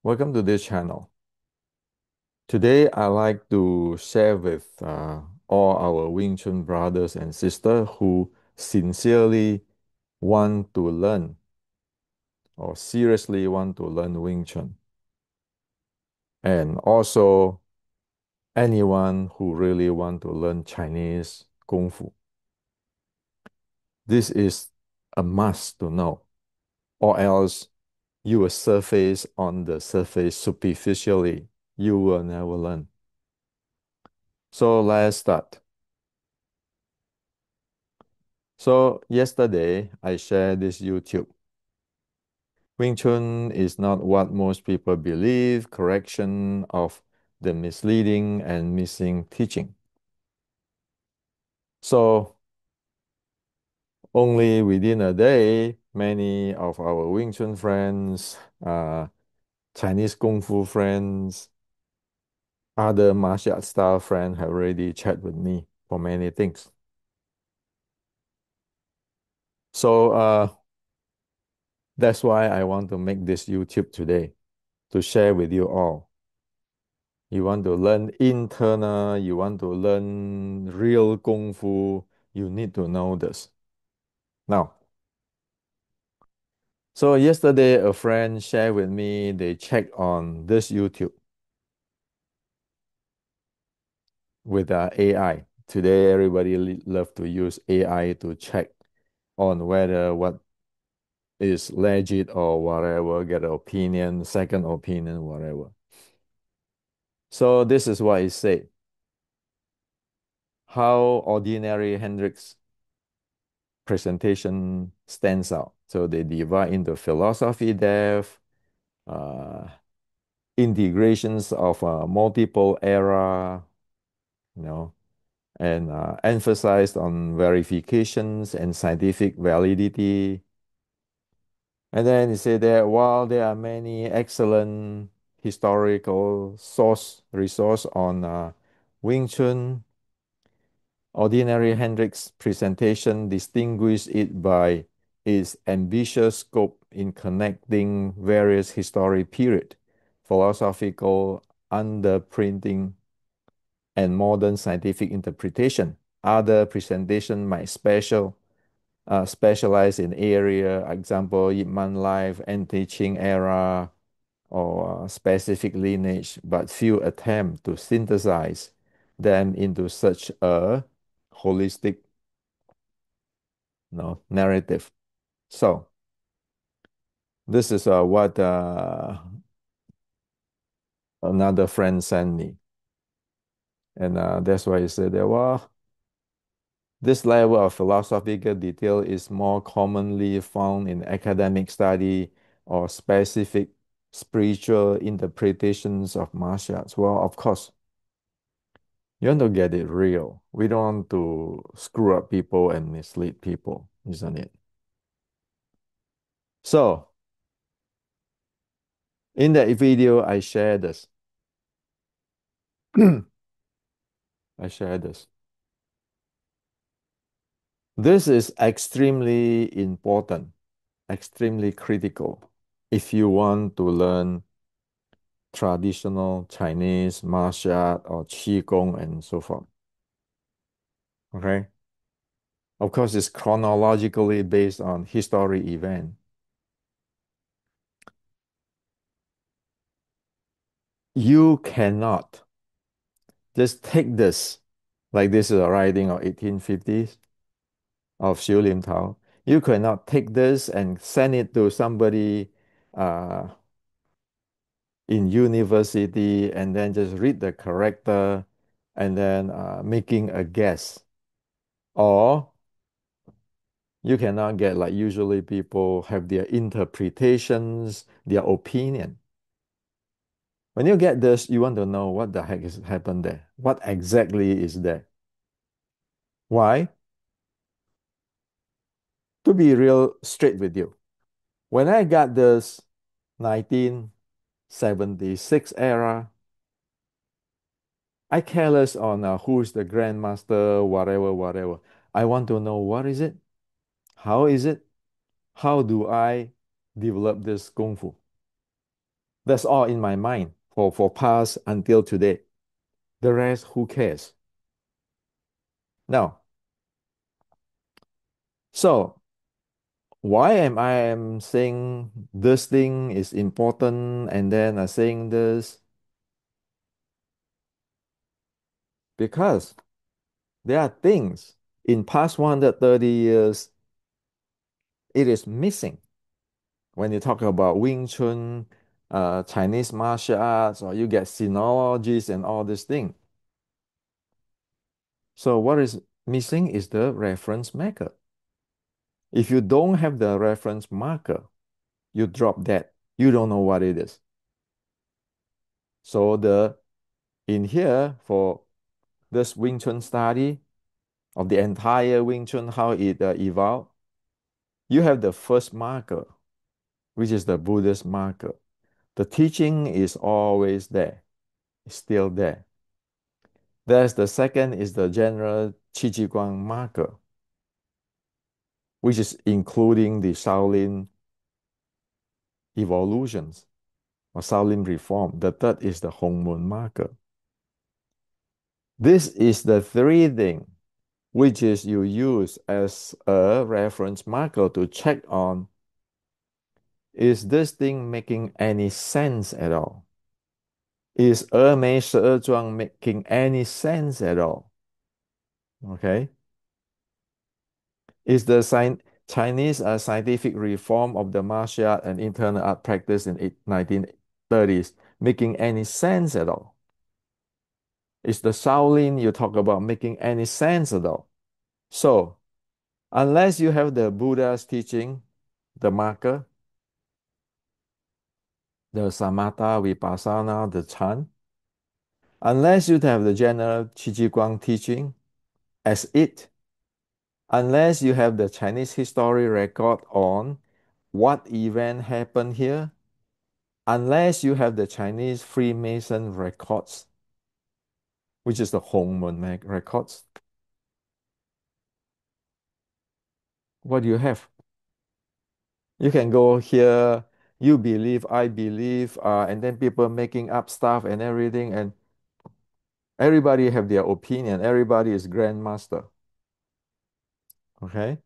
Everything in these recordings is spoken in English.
Welcome to this channel. Today, I like to share with all our Wing Chun brothers and sisters who sincerely want to learn or seriously want to learn Wing Chun, and also anyone who really want to learn Chinese Kung Fu. This is a must to know, or else you will surface on the surface superficially. You will never learn. So let's start. So yesterday I shared this YouTube. Wing Chun is not what most people believe, correction of the misleading and missing teaching. So only within a day, many of our Wing Chun friends, Chinese Kung Fu friends, other martial arts style friends have already chat with me for many things. So that's why I want to make this YouTube today to share with you all. You want to learn internal, you want to learn real Kung Fu, you need to know this. Now, so yesterday a friend shared with me, they checked on this YouTube with AI. Today, everybody love to use AI to check on whether what is legit or whatever, get an opinion, second opinion, whatever. So this is what it said. How ordinary Hendrix presentation stands out. So they divide into philosophy depth, uh, integrations of multiple era, you know, and emphasized on verifications and scientific validity. And then he said that while there are many excellent historical resource on Wing Chun, Ordinary Hendrix' presentation distinguished it by its ambitious scope in connecting various historic periods, philosophical underprinting, and modern scientific interpretation. Other presentation might specialize in area, example, Ip Man life, anti-Qing era, or specific lineage, but few attempt to synthesize them into such a holistic narrative. So this is what another friend sent me, and that's why he said that well, this level of philosophical detail is more commonly found in academic study or specific spiritual interpretations of martial arts. Well, of course, you want to get it real. We don't want to screw up people and mislead people, isn't it? So in that video, I share this. I share this. This is extremely important, extremely critical if you want to learn traditional Chinese martial art or Qigong and so forth. Okay? Of course, it's chronologically based on history event. You cannot just take this, like this is a writing of 1850s of Xiu Lim Tao. You cannot take this and send it to somebody uh, in university and then just read the character and then making a guess. Or you cannot get like usually people have their interpretations, their opinion. When you get this, you want to know what the heck is happened there. What exactly is there? Why? To be real straight with you. When I got this 1976 era, I careless on who's the grandmaster, whatever, whatever. I want to know what is it? How is it? How do I develop this kung fu? That's all in my mind for past until today. The rest, who cares? Now, so why am I am saying this thing is important and then saying this? Because there are things in past 130 years it is missing when you talk about Wing Chun, Chinese martial arts, or you get sinologies and all this thing. So what is missing is the reference marker. If you don't have the reference marker, you drop that. You don't know what it is. So the in here for this Wing Chun study of the entire Wing Chun, how it evolved, you have the first marker, which is the Buddhist marker. The teaching is always there, it's still there. There's the second is the general Qi Ji Guang marker, which is including the Shaolin evolutions or Shaolin reform. The third is the Hong Mun marker. This is the three thing which is you use as a reference marker to check on, is this thing making any sense at all? Is 峨眉十二庄 making any sense at all? Okay. Is the Chinese scientific reform of the martial art and internal art practice in 1930s making any sense at all? Is the Shaolin you talk about making any sense at all? So, unless you have the Buddha's teaching, the marker, the samatha, vipassana, the chan, unless you have the general Qi Ji Guang teaching as it, unless you have the Chinese history record on what event happened here, unless you have the Chinese Freemason records, which is the Hongmen records, what do you have? You can go here, you believe, I believe, and then people making up stuff and everything, and everybody have their opinion. Everybody is grandmaster. Okay?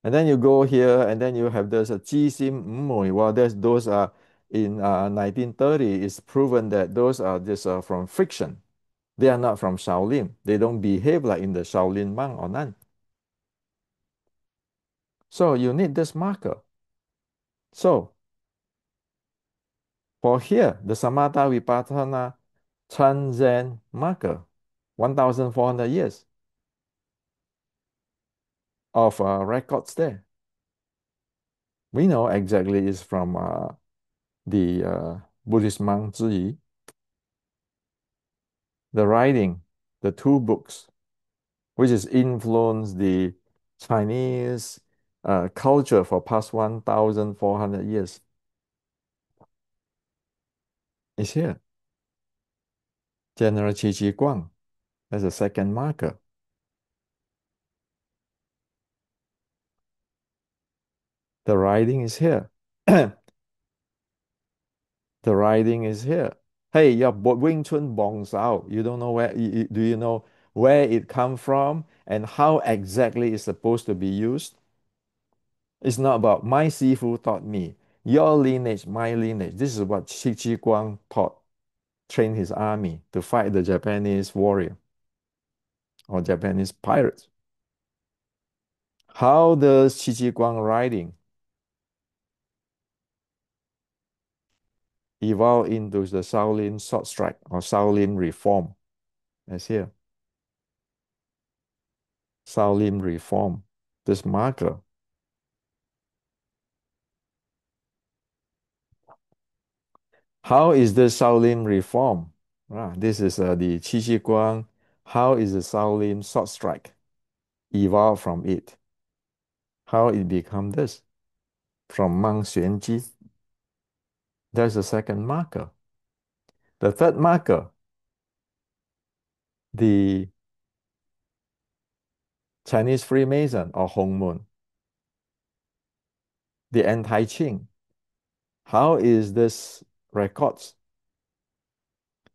And then you go here, and then you have this Ji Sim Mui. Well, those are in 1930. It's proven that those are just from fiction. They are not from Shaolin. They don't behave like in the Shaolin monk or nun. So you need this marker. So for here, the Samatha Vipassana Chan Zen marker, 1,400 years of records there. We know exactly is from the Buddhist monk Zhi, the writing, the two books, which has influenced the Chinese culture for past 1,400 years, is here. General Qi Ji Guang as a second marker. The writing is here. The writing is here. Hey, your Wing Chun Bong Sao. You don't know where, do you know where it come from and how exactly it's supposed to be used? It's not about my Sifu taught me, your lineage, my lineage. This is what Qi Ji Guang taught, trained his army to fight the Japanese warrior or Japanese pirates. How does Qi Ji Guang writing evolve into the Shaolin sword strike or Shaolin reform? As here, Shaolin reform, this marker. How is the Shaolin reform? This is the Qi Ji Guang. How is the Shaolin sword strike evolved from it? How it become this? From Mang Xuanji. There's the second marker. The third marker, the Chinese Freemason or Hong Mun, the anti-Qing. How is this records?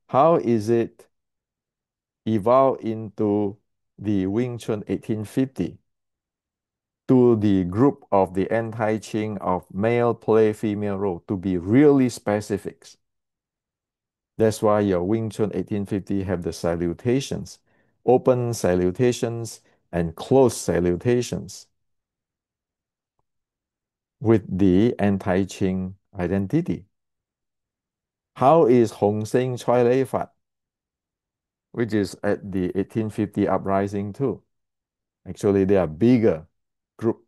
How is it evolved into the Wing Chun 1850 to the group of the anti-Qing of male play female role to be really specific? That's why your Wing Chun 1850 have the salutations, open salutations and closed salutations with the anti-Qing identity. How is Hong Sing Choi Lei Fat, which is at the 1850 uprising too? Actually, they are bigger group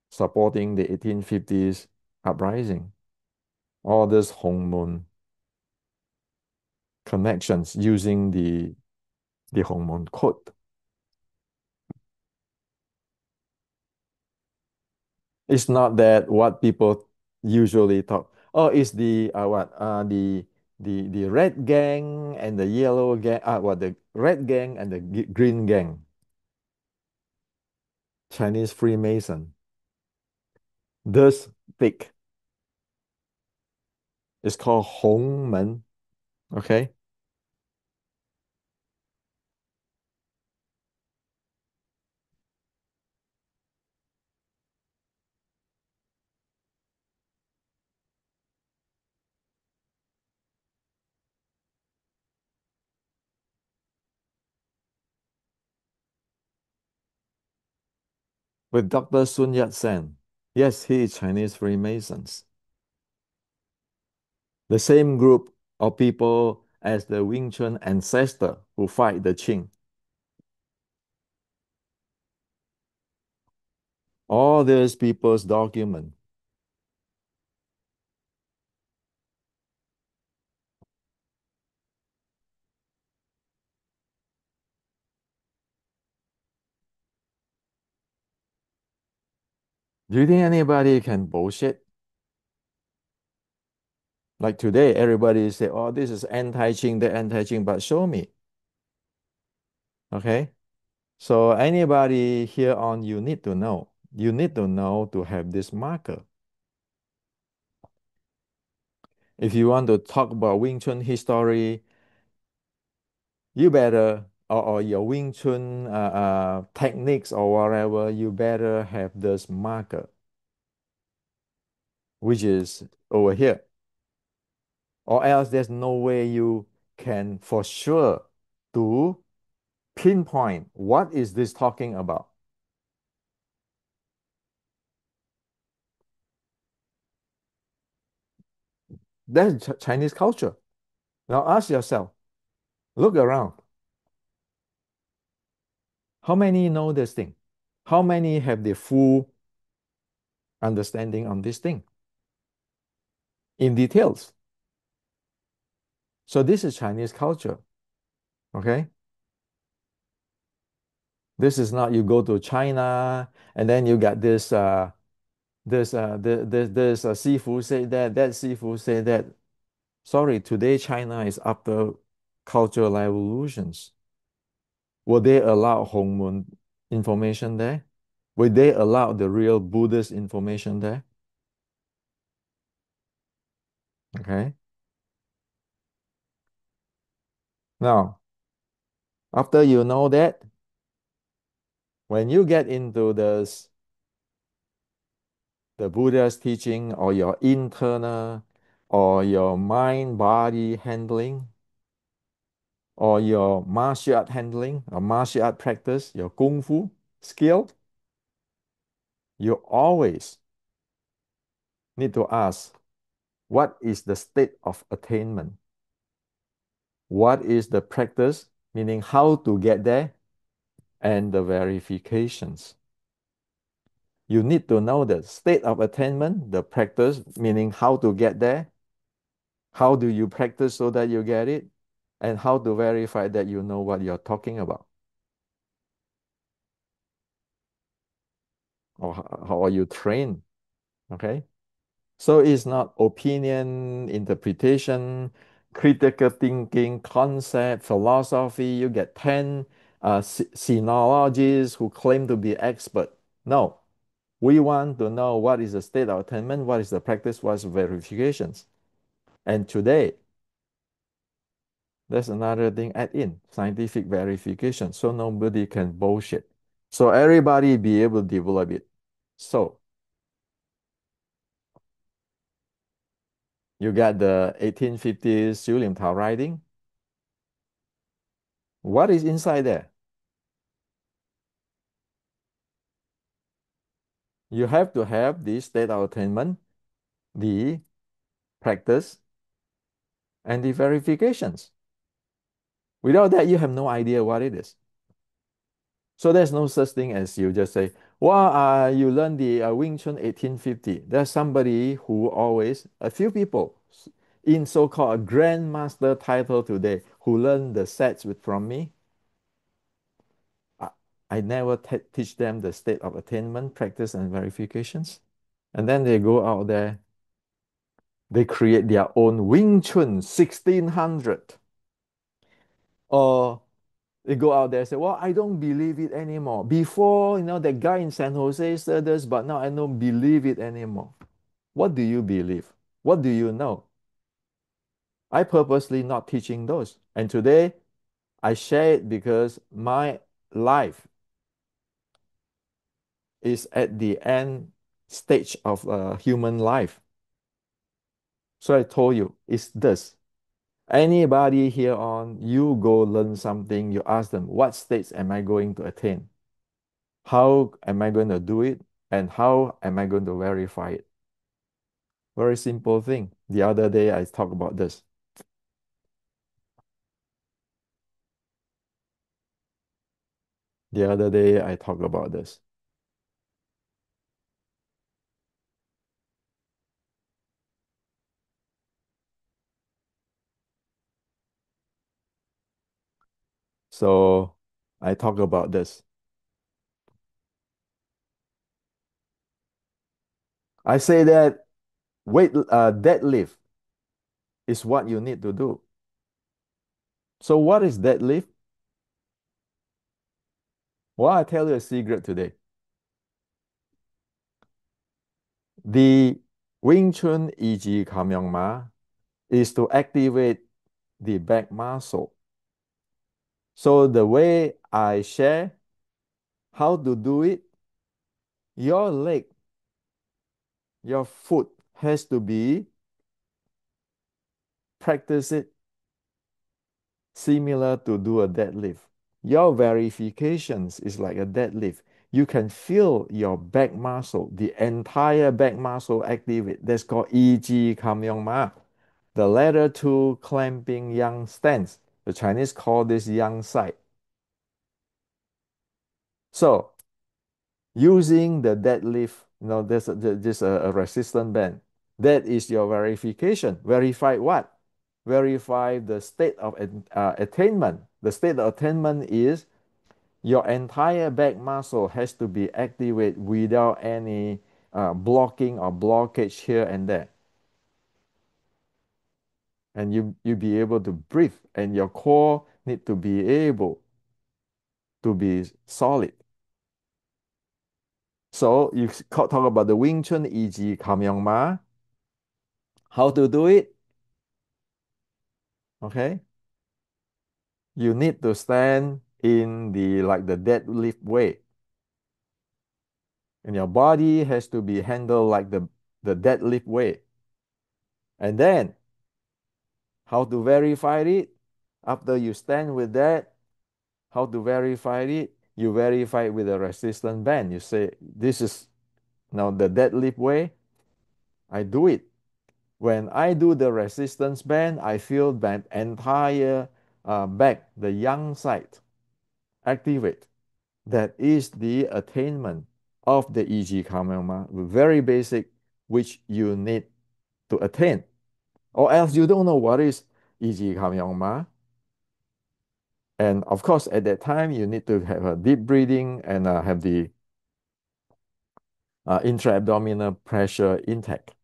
supporting the 1850s uprising. All this Hong Mun connections using the Hong Mun code. It's not that what people usually talk. Oh, it's the what the red gang and the yellow gang. What the red gang and the green gang. Chinese Freemason. This thick. It's called Hong Men. Okay, with Dr. Sun Yat-sen. Yes, he is Chinese Freemasons. The same group of people as the Wing Chun ancestor who fight the Qing. All these people's document. Do you think anybody can bullshit? Like today, everybody say, "Oh, this is anti-Qing, the anti-Qing," but show me. Okay. So anybody here on, you need to know. You need to know to have this marker. If you want to talk about Wing Chun history, you better, or your Wing Chun techniques or whatever, you better have this marker, which is over here. Or else there's no way you can for sure to pinpoint what is this talking about. That's Chinese culture. Now ask yourself, look around. How many know this thing? How many have the full understanding on this thing in details? So this is Chinese culture, okay? This is not you go to China and then you got this seafood say that seafood say that. Sorry, today China is after cultural revolutions. Will they allow Hongmun information there? Will they allow the real Buddhist information there? Okay. Now, after you know that, when you get into the Buddha's teaching or your internal or your mind body handling or your martial art handling or martial art practice, your kung fu skill, you always need to ask, what is the state of attainment? What is the practice, meaning how to get there, and the verifications. You need to know the state of attainment, the practice, meaning how to get there, how do you practice so that you get it, and how to verify that you know what you're talking about, or how are you trained, okay? So it's not opinion, interpretation, critical thinking, concept, philosophy. You get 10 sinologists who claim to be expert. No, We want to know what is the state of attainment, what is the practice, what is verifications. And today, there's another thing add in, scientific verification, so nobody can bullshit. So everybody be able to develop it. So you got the 1850s Xu Lim Tao writing. What is inside there? You have to have the state of attainment, the practice, and the verifications. Without that, you have no idea what it is. So there's no such thing as you just say, well, you learn the Wing Chun 1850. There's somebody who always, a few people in so-called a grandmaster title today who learn the sets from me. I, I never teach them the state of attainment, practice, and verifications. And then they go out there, they create their own Wing Chun 1600. Or they go out there and say, well, I don't believe it anymore. Before, that guy in San Jose said this, but now I don't believe it anymore. What do you believe? What do you know? I purposely not teaching those. And today I share it because my life is at the end stage of human life. So I told you, it's this. Anybody here on, you go learn something, you ask them, what states am I going to attain? How am I going to do it? And how am I going to verify it? Very simple thing. The other day I talked about this. The other day I talked about this. So I talk about this. I say that deadlift is what you need to do. So what is deadlift? Well, I tell you a secret today. The Wing Chun E.G. Ma is to activate the back muscle. So the way I share how to do it, your leg, your foot has to be practice it similar to do a deadlift. Your verifications is like a deadlift. You can feel your back muscle, the entire back muscle activate. That's called E.G. Ma. The letter two clamping yang stance. The Chinese call this yang side. So using the deadlift, there's a resistance band. That is your verification. Verify what? Verify the state of attainment. The state of attainment is your entire back muscle has to be activated without any blocking or blockage here and there. And you be able to breathe, and your core need to be able to be solid. So you talk about the Wing Chun E.G. Ma. How to do it? Okay. You need to stand in the deadlift way. And your body has to be handled like the deadlift way. And then how to verify it? After you stand with that, how to verify it? You verify it with a resistance band. You say, this is now the deadlift way. I do it. When I do the resistance band, I feel that entire back, the yang side, activate. That is the attainment of the E.G. Kamehameha, very basic, which you need to attain. Or else you don't know what is E.G. Kamehameha. And of course, at that time, you need to have a deep breathing and have the intra-abdominal pressure intact,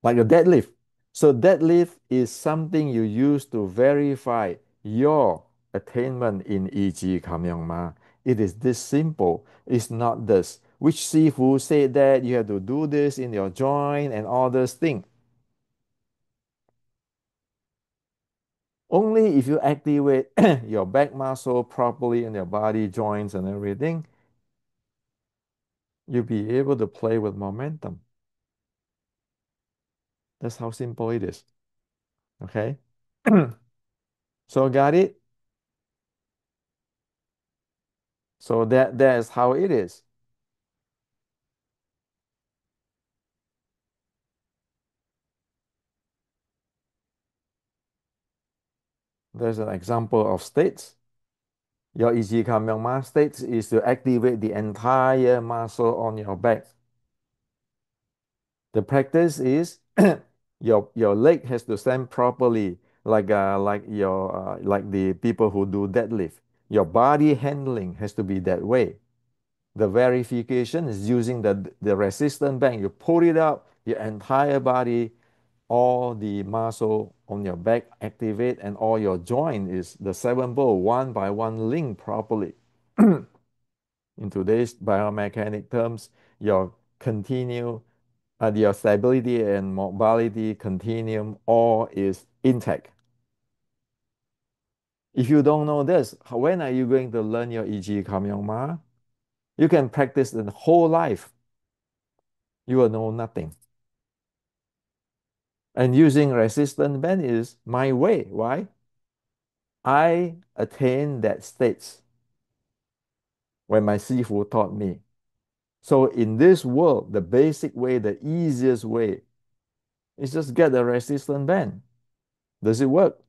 like a deadlift. So deadlift is something you use to verify your attainment in E.G. Kamehameha. It is this simple. It's not this. which Sifu said that you have to do this in your joint and all those things. Only if you activate your back muscle properly in your body, joints, and everything, you'll be able to play with momentum. That's how simple it is. Okay. So got it? So that is how it is. There's an example of states. Your Ichikammyongma states is to activate the entire muscle on your back. The practice is your leg has to stand properly, like your like the people who do deadlift. Your body handling has to be that way. The verification is using the resistance band. You pull it out, your entire body, all the muscle on your back activate, and all your joint is the seven ball one by one link properly. In today's biomechanic terms, your continue your stability and mobility continuum all is intact. If you don't know this, when are you going to learn your Ichi Kamyongma? You can practice the whole life. You will know nothing. And using resistance band is my way. Why? I attained that state when my Sifu taught me. So in this world, the basic way, the easiest way is just get a resistance band. Does it work?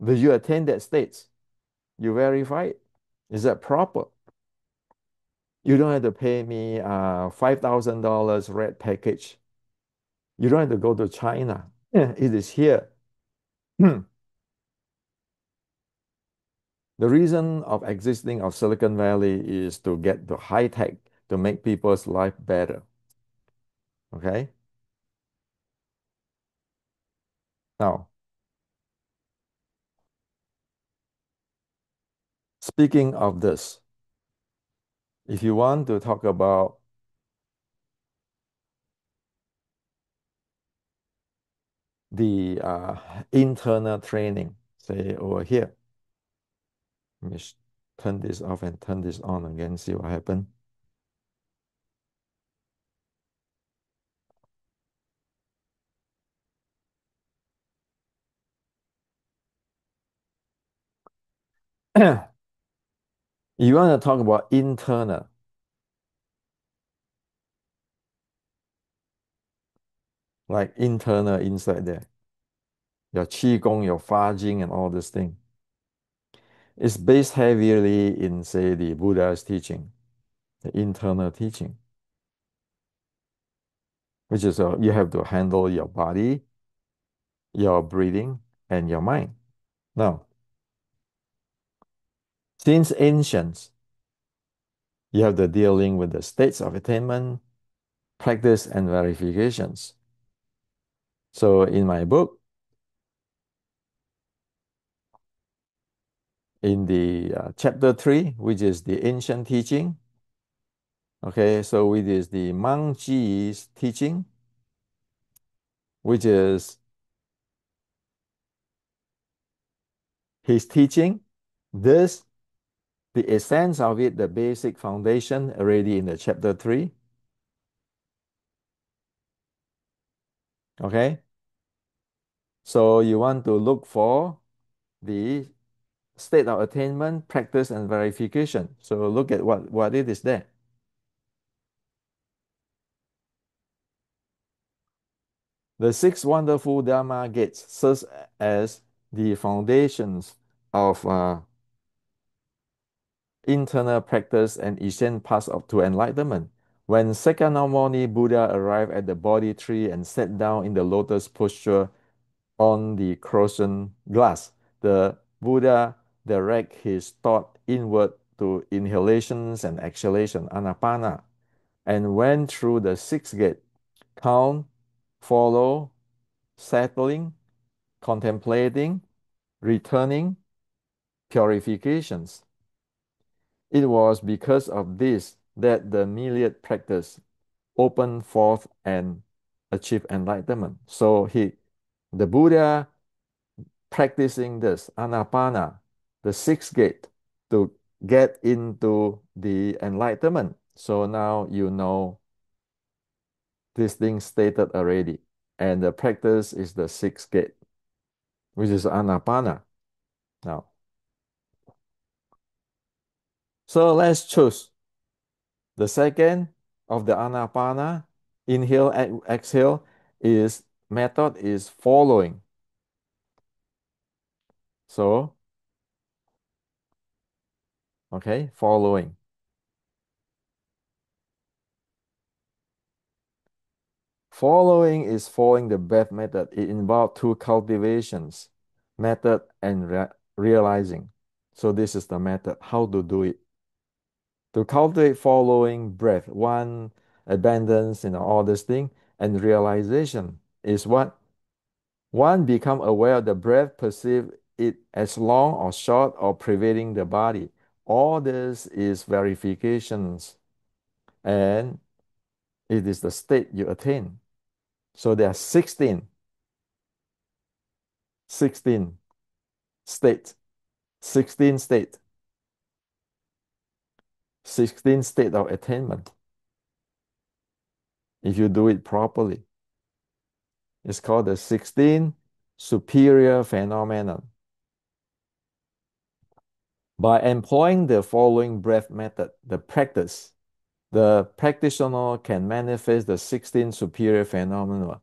Do you attain that state? You verify it. Is that proper? You don't have to pay me $5,000 red package. You don't have to go to China. Yeah, it is here. The reason of existing of Silicon Valley is to get the high tech to make people's life better. Okay. Now, speaking of this, if you want to talk about the internal training, say over here, let me turn this off and turn this on again, see what happens. You want to talk about internal, like internal inside there, your qigong, your fa jing, and all this thing. It's based heavily in, say, the Buddha's teaching, the internal teaching, which is you have to handle your body, your breathing, and your mind. Now, since ancients, you have the dealing with the states of attainment, practice, and verifications. So in my book, in the chapter 3, which is the ancient teaching, okay, so it is the Mang Ji's teaching, which is his teaching. This, the essence of it, the basic foundation already in the chapter 3. Okay. So you want to look for the state of attainment, practice, and verification. So look at what it is there. The six wonderful Dharma gates serve as the foundations of internal practice and essential paths up to enlightenment. When Sakyamuni Buddha arrived at the Bodhi tree and sat down in the lotus posture on the croissant glass, the Buddha direct his thought inward to inhalations and exhalation, anapana, and went through the sixth gate, count, follow, settling, contemplating, returning, purifications. It was because of this that the myriad practice open forth and achieve enlightenment. So the Buddha practicing this anapana, the sixth gate, to get into the enlightenment. So now you know this thing stated already. And the practice is the sixth gate, which is anapana. Now, so let's choose the second of the anapana, inhale, exhale, is method is following. So, okay, following. Following is following the breath method. It involves two cultivations, method and realizing. So this is the method, how to do it. To cultivate following breath, one abandons all this thing, and realization is what? One become aware of the breath, perceive it as long or short or pervading the body. All this is verifications, and it is the state you attain. So there are 16 states, 16 state, 16 state of attainment. If you do it properly, it's called the 16 superior phenomenon. By employing the following breath method, the practitioner can manifest the 16 superior phenomena.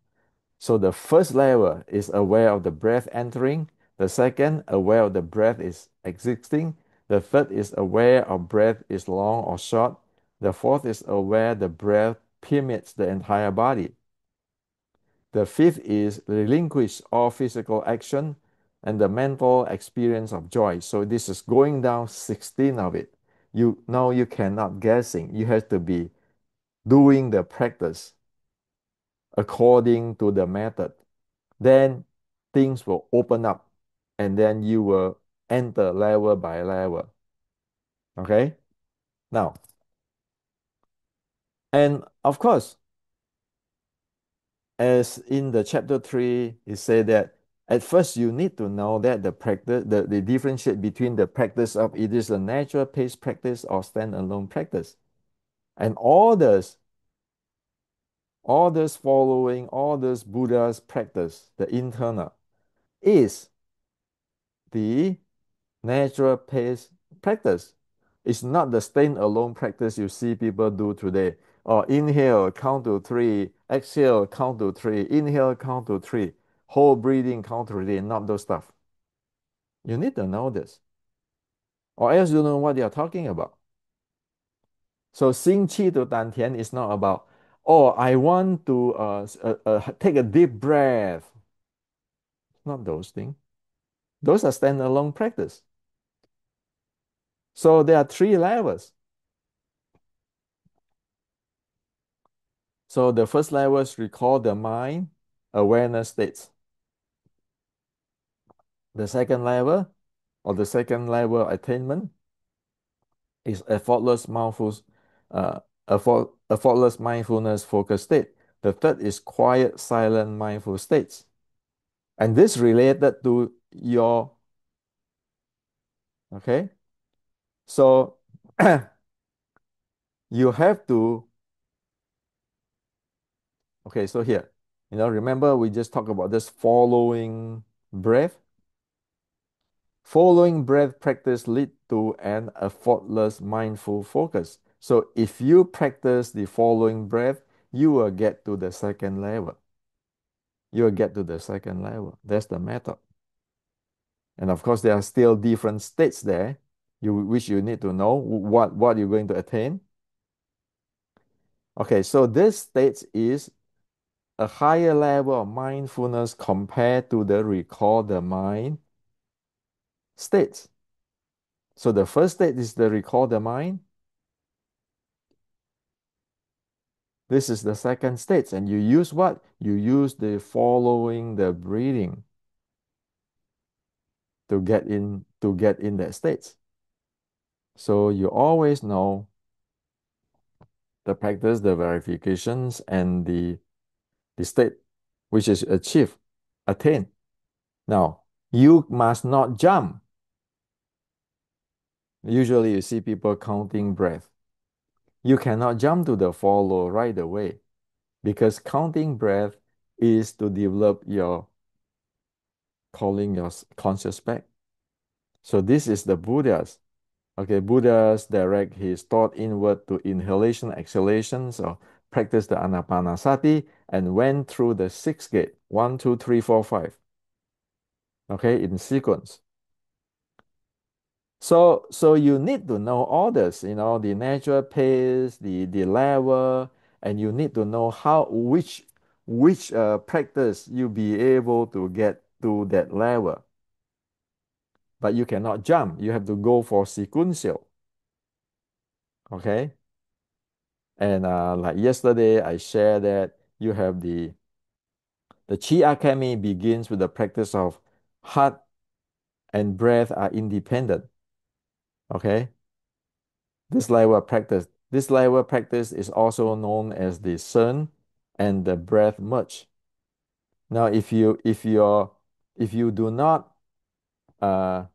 So the first level is aware of the breath entering. The second, aware of the breath is existing. The third is aware of breath is long or short. The fourth is aware the breath permeates the entire body. The fifth is relinquish all physical action and the mental experience of joy. So this is going down 16 of it. You cannot guessing. You have to be doing the practice according to the method. Then things will open up and then you will enter level by level. Okay? Now, and of course, as in the chapter 3, it said that at first you need to know that the practice, the differentiate between the practice of it is a natural pace practice or standalone practice. And all this following, all this Buddha's practice, the internal, is the natural pace practice. It's not the stand-alone practice you see people do today. Or inhale, count to three, exhale, count to three, inhale, count to three, whole breathing, count to three, not those stuff. You need to know this, or else you don't know what you're talking about. So, 心气 to 丹田 is not about, oh, I want to take a deep breath. Not those things. Those are stand-alone practice. So, there are three levels. So the first level is recall the mind awareness states. The second level or the second level attainment is effortless uh, effortless mindfulness focus state. The third is quiet, silent, mindful states. And this related to your, okay? So you have to, okay, so here, remember we just talked about this following breath. Following breath practice lead to an effortless mindful focus. So if you practice the following breath, you will get to the second level. You will get to the second level. That's the method. And of course, there are still different states there, which you need to know what you're going to attain. Okay, so this state is a higher level of mindfulness compared to the recall the mind states. So the first state is the recall the mind. This is the second state. And you use what? You use the following the breathing to get in that state. So you always know the practice, the verifications, and the state which is achieved, attained. Now, you must not jump. Usually you see people counting breath. You cannot jump to the follow right away because counting breath is to develop your calling your conscious back. So this is the Buddha's. Okay, Buddha's direct his thought inward to inhalation, exhalation. So practice the anapanasati and went through the six gate, 1, 2, 3, 4, 5. Okay, in sequence. So you need to know all this, the natural pace, the level, and you need to know which practice you be able to get to that level. But you cannot jump. You have to go for sequential. Okay. And like yesterday, I shared that you have the Chi Alchemy begins with the practice of heart and breath are independent. Okay. This level of practice is also known as the sun and the breath merge. Now, if you do not uh,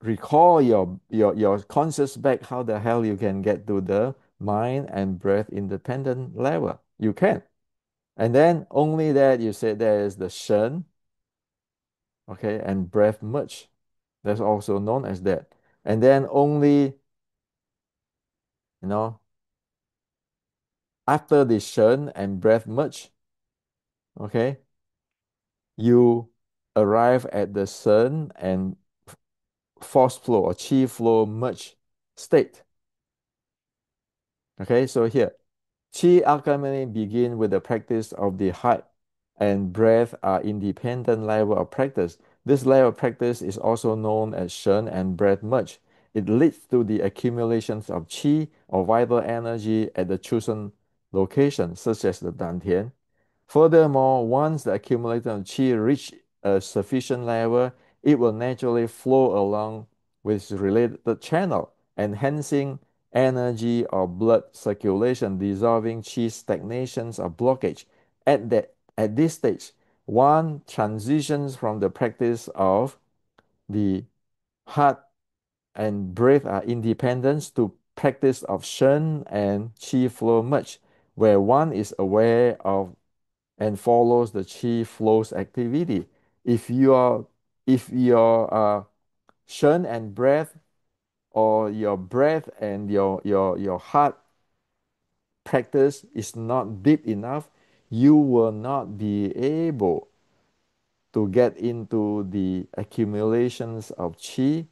recall your conscious back, how the hell you can get to the mind and breath independent level? You can. And then only that you say there is the shen, okay, and breath merge. That's also known as that. And then only, you know, after the shen and breath merge, okay, you arrive at the sun and force flow or chi flow merge state. Okay, so here, chi alchemy begin with the practice of the heart and breath are independent level of practice. This level of practice is also known as Shen and breath merge. It leads to the accumulations of qi or vital energy at the chosen location, such as the dantian. Furthermore, once the accumulation of qi reach a sufficient level, it will naturally flow along with related channel, enhancing energy or blood circulation, dissolving qi stagnations or blockage. At this stage, one transitions from the practice of the heart and breath are independent to practice of Shen and Qi flow merge, where one is aware of and follows the Qi flows activity. If your Shen and breath or your breath and your heart practice is not deep enough, you will not be able to get into the accumulations of qi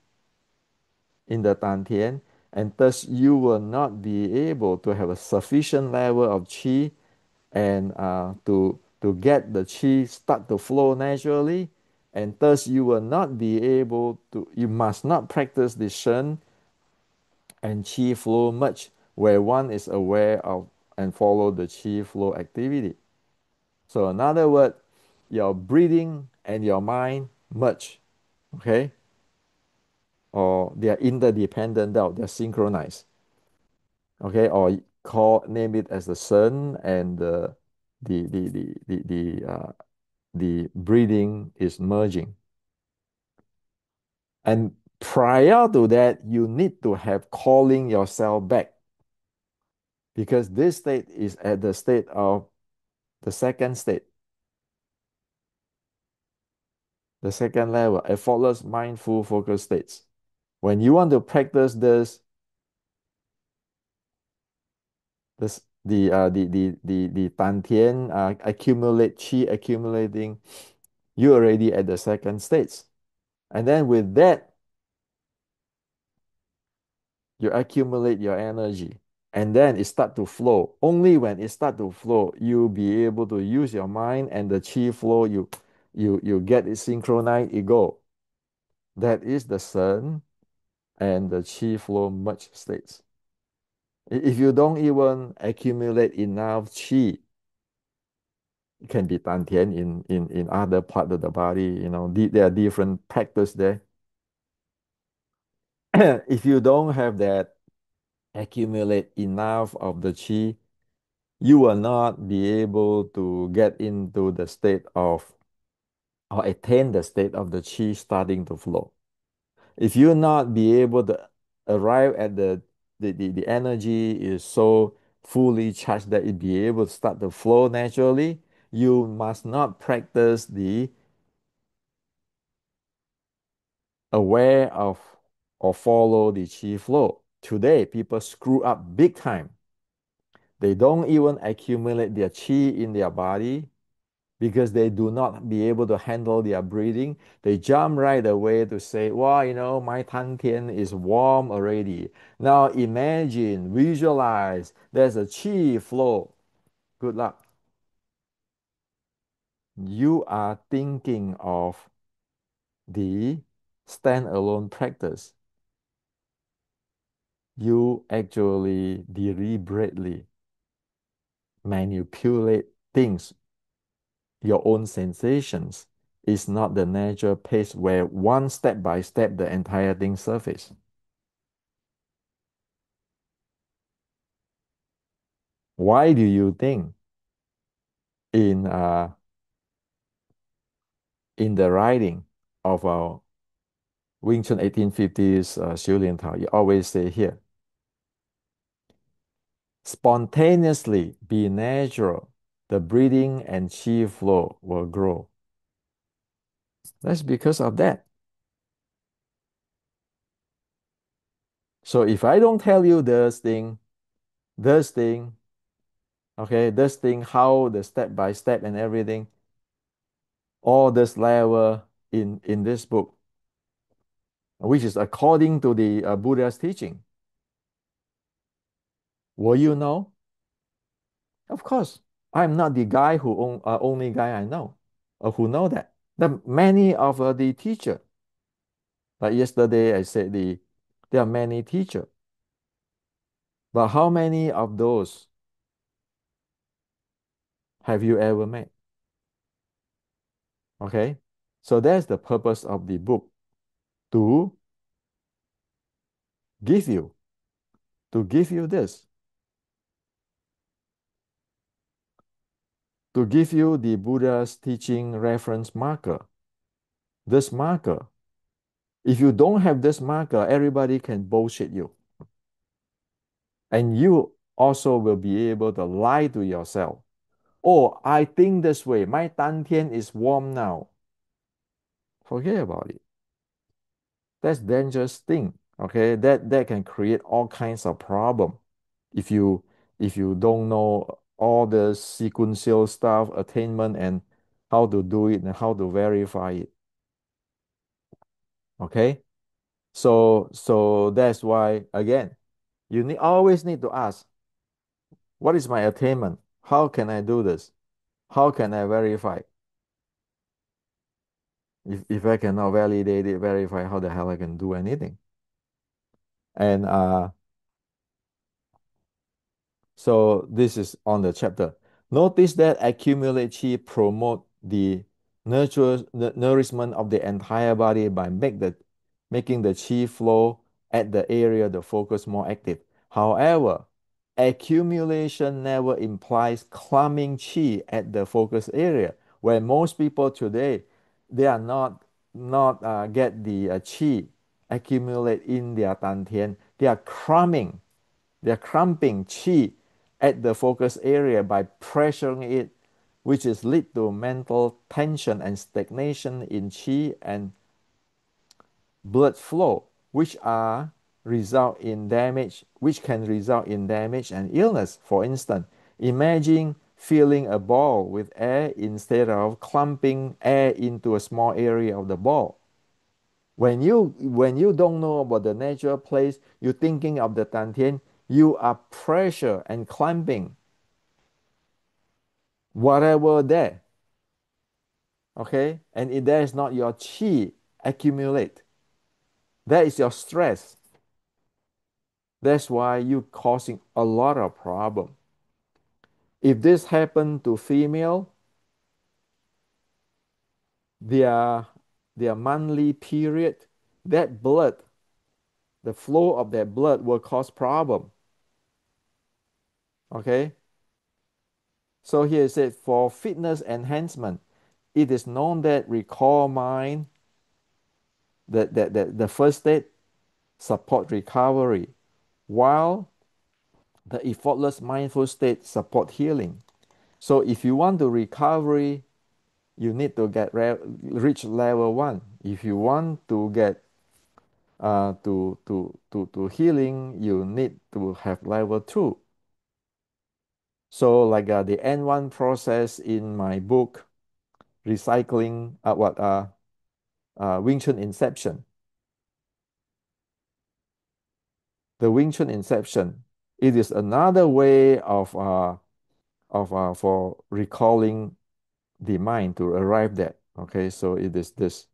in the dantian, and thus you will not be able to have a sufficient level of qi and to get the qi start to flow naturally, and thus you will not be able to. You must not practice the shen and qi flow much, where one is aware of and follow the qi flow activity. So in other words, your breathing and your mind merge, okay? Or they are interdependent out, they're synchronized, okay? Or name it as the sun and the breathing is merging. And prior to that, you need to have calling yourself back because this state is at the state of the second state, the second level, effortless mindful focus states. When you want to practice this the dantian accumulate qi accumulating, you already at the second stage. And then with that, you accumulate your energy. And then it start to flow. Only when it start to flow, you'll be able to use your mind and the qi flow, you get it synchronized, it go. That is the sun and the qi flow merge states. If you don't even accumulate enough qi, it can be dantian in other part of the body, there are different practice there. If you don't have that, accumulate enough of the chi, you will not be able to get into the state of or attain the state of the chi starting to flow. If you not be able to arrive at the energy is so fully charged that it be able to start to flow naturally, you must not practice the aware of or follow the chi flow. Today, people screw up big time. They don't even accumulate their chi in their body because they do not be able to handle their breathing. They jump right away to say, well, my Tantian is warm already. Now imagine, visualize, there's a chi flow. Good luck. You are thinking of the standalone practice. You actually deliberately manipulate things, your own sensations. Is not the natural pace where one step by step the entire thing surface. Why do you think in in the writing of our Wing Chun 1850s Xiu Lian Tao, you always say here, spontaneously be natural, the breathing and chi flow will grow. That's because of that. So if I don't tell you this thing, okay, this thing, how the step by step and everything, all this level in this book, which is according to the Buddha's teaching, will you know? Of course, I'm not the guy who only guy I know, or who know that. The many of the teacher, like yesterday I said there are many teacher, but how many of those have you ever met? Okay, so that's the purpose of the book to give you give you this, to give you the Buddha's teaching reference marker. This marker, if you don't have this marker, everybody can bullshit you. And you also will be able to lie to yourself. Oh, I think this way. My Dantian is warm now. Forget about it. That's dangerous thing. Okay, that can create all kinds of problem if you don't know all the sequential stuff, attainment, and how to do it and how to verify it. Okay, so that's why again, you always need to ask, what is my attainment? How can I do this? How can I verify? If I cannot validate it, verify, how the hell I can do anything? And so this is on the chapter. Notice that accumulate chi promote the nourishment of the entire body by making the chi flow at the area the focus more active. However, accumulation never implies clumping chi at the focus area. Where most people today, they are not get the chi accumulate in their dantian. They are cramming, they're cramping chi at the focus area by pressuring it, which is lead to mental tension and stagnation in chi and blood flow, which can result in damage and illness. For instance, imagine filling a ball with air instead of clumping air into a small area of the ball. When you don't know about the natural place, you're thinking of the dantian, you are pressure and clamping whatever there. Okay, and if there is not your chi accumulate, that is your stress. That's why you causing a lot of problem. If this happen to female, their their monthly period, that blood, the flow of that blood will cause problem. Okay. So here it said for fitness enhancement, it is known that recall mind, that the first state support recovery, while the effortless mindful state support healing. So if you want to recovery, you need to reach level one. If you want to get to healing, you need to have level two. So like the N1 process in my book, recycling what Wing Chun Inception. The Wing Chun Inception. It is another way of for recalling the mind to arrive there. Okay, so it is this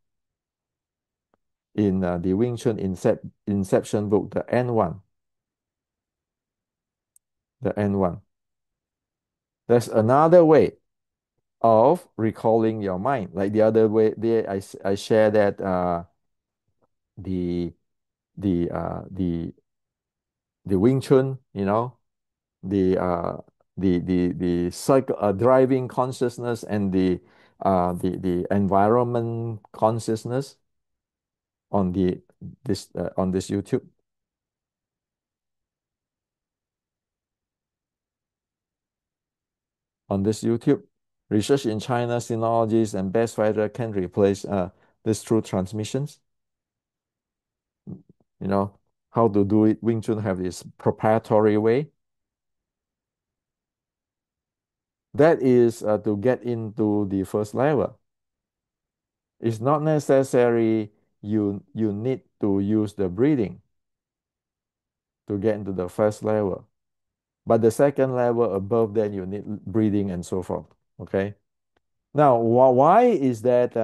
in the Wing Chun Inception book, the N1, the N1. There's another way of recalling your mind. Like the other way, there I share that the the the Wing Chun, the the cycle driving consciousness and the environment consciousness on this YouTube on this YouTube. Research in China, sinologies and best fighter can replace these true transmissions. You know how to do it. Wing Chun have this proprietary way. That is to get into the first level. It's not necessary you need to use the breathing to get into the first level. But the second level above that, you need breathing and so forth. Okay. Now, why is that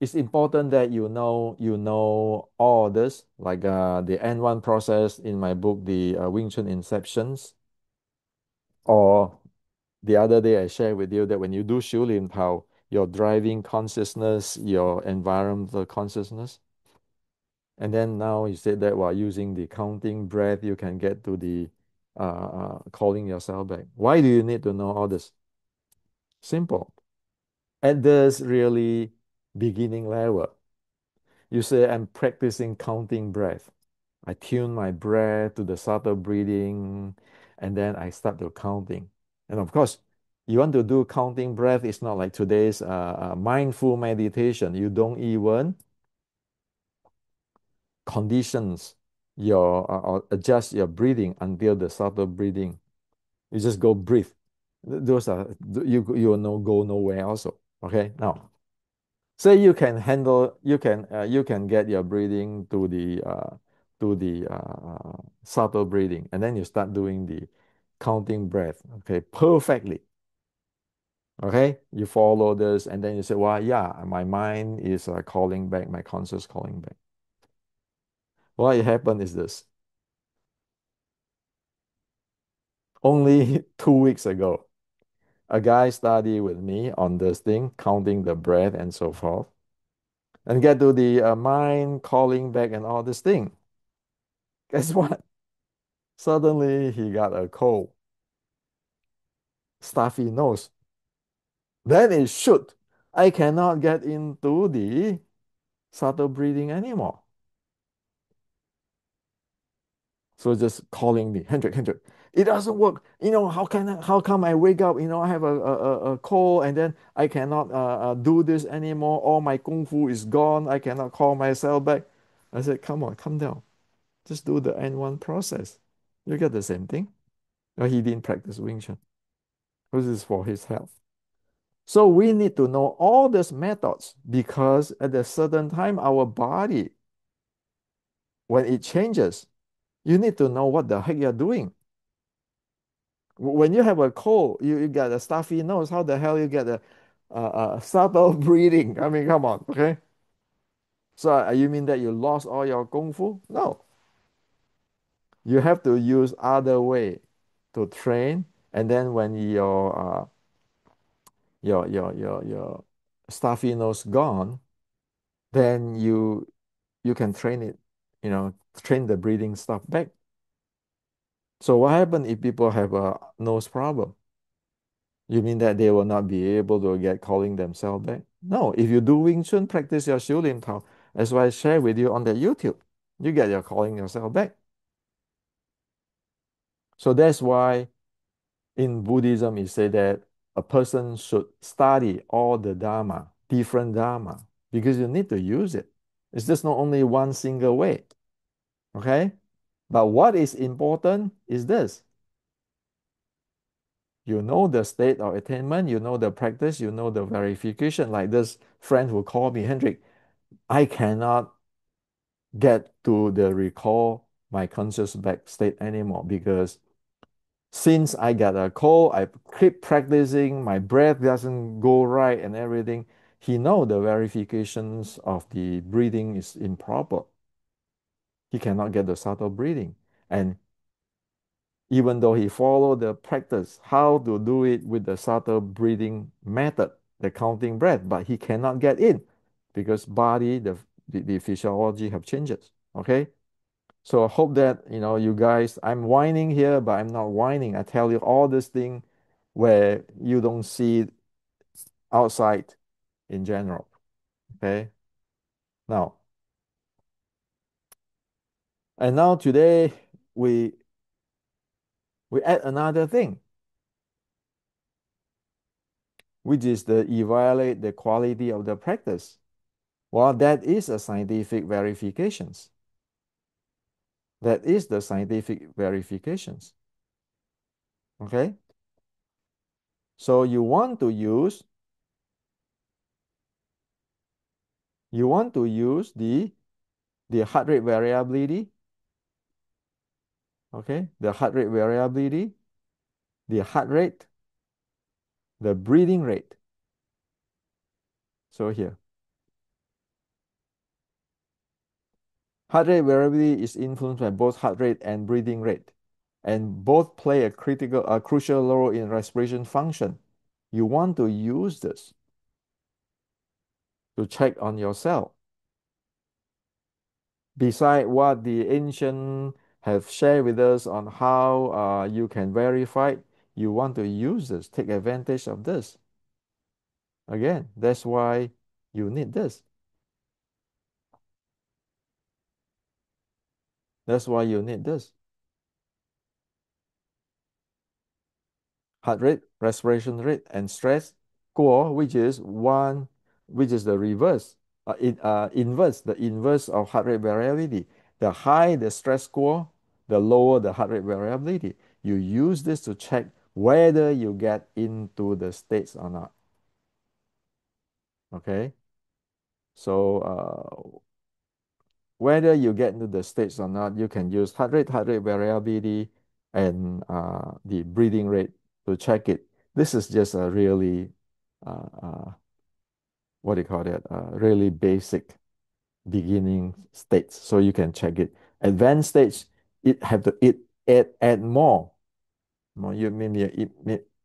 it's important that you know all this, like the N1 process in my book, the Wing Chun Inceptions, or the other day I shared with you that when you do Shu Lim Tao, your driving consciousness, your environmental consciousness, and then now you said that while using the counting breath, you can get to the calling yourself back. Why do you need to know all this? Simple. At this really beginning level, you say, I'm practicing counting breath. I tune my breath to the subtle breathing, and then I start to counting. And of course, you want to do counting breath, it's not like today's mindful meditation. You don't even conditions your or adjust your breathing until the subtle breathing. You just go breathe. Those are you will no go nowhere also. Okay. Now, say you can get your breathing to the subtle breathing, and then you start doing the counting breath. Okay, perfectly. Okay, you follow this, and then you say, "Well, yeah, my mind is calling back, my conscious calling back." What happened is this: only 2 weeks ago, a guy studied with me on this thing, counting the breath and so forth, and get to the mind calling back and all this thing. Guess what? Suddenly he got a cold, stuffy nose. Then it shoot. I cannot get into the subtle breathing anymore. So just calling me, Hendrik, it doesn't work. How come I wake up, I have a cold and then I cannot do this anymore. All my kung fu is gone. I cannot call myself back. I said, come on, come down. Just do the N1 process. You get the same thing. But he didn't practice Wing Chun. This is for his health. So we need to know all these methods because at a certain time, our body, when it changes, you need to know what the heck you're doing. When you have a cold, you get a stuffy nose. How the hell you get a subtle breathing? I mean, come on, okay? So you mean that you lost all your kung fu? No, you have to use other way to train, and then when your stuffy nose gone, then you can train it, train the breathing stuff back. So what happens if people have a nose problem? You mean that they will not be able to get calling themselves back? No, if you do Wing Chun, practice your Xiu Lim Tao, as what I share with you on the YouTube, you get your calling yourself back. So that's why in Buddhism it said that a person should study all the Dharma, different Dharma, because you need to use it. It's just not only one single way. Okay? But what is important is this. You know the state of attainment, you know the practice, you know the verification. Like this friend who called me, Hendrik, I cannot get to the recall my conscious back state anymore because since I got a cold, I keep practicing, my breath doesn't go right and everything. He know the verifications of the breathing is improper. He cannot get the subtle breathing. And even though he followed the practice, how to do it with the subtle breathing method, the counting breath, but he cannot get in because body, the physiology have changes. Okay. So I hope that, you guys, I'm whining here, but I'm not whining. I tell you all this thing where you don't see it outside in general. Okay. Now, and now today we we add another thing, which is the evaluate the quality of the practice. Well, that is a scientific verifications. That is the scientific verifications. Okay. So you want to use the heart rate variability. Okay, the heart rate variability, the heart rate, the breathing rate. So here, heart rate variability is influenced by both heart rate and breathing rate, and both play a crucial role in respiration function. You want to use this to check on yourself. Beside what the ancient have shared with us on how you can verify, you want to use this, take advantage of this. Again, that's why you need this. That's why you need this. Heart rate, respiration rate, and stress score, which is the reverse, the inverse of heart rate variability. The higher the stress score, the lower the heart rate variability. You use this to check whether you get into the states or not. Okay, so whether you get into the states or not, you can use heart rate variability, and the breathing rate to check it. This is just a really, uh, uh, what do you call that? Really basic beginning states, so you can check it. Advanced stage, it have to add more. More you mean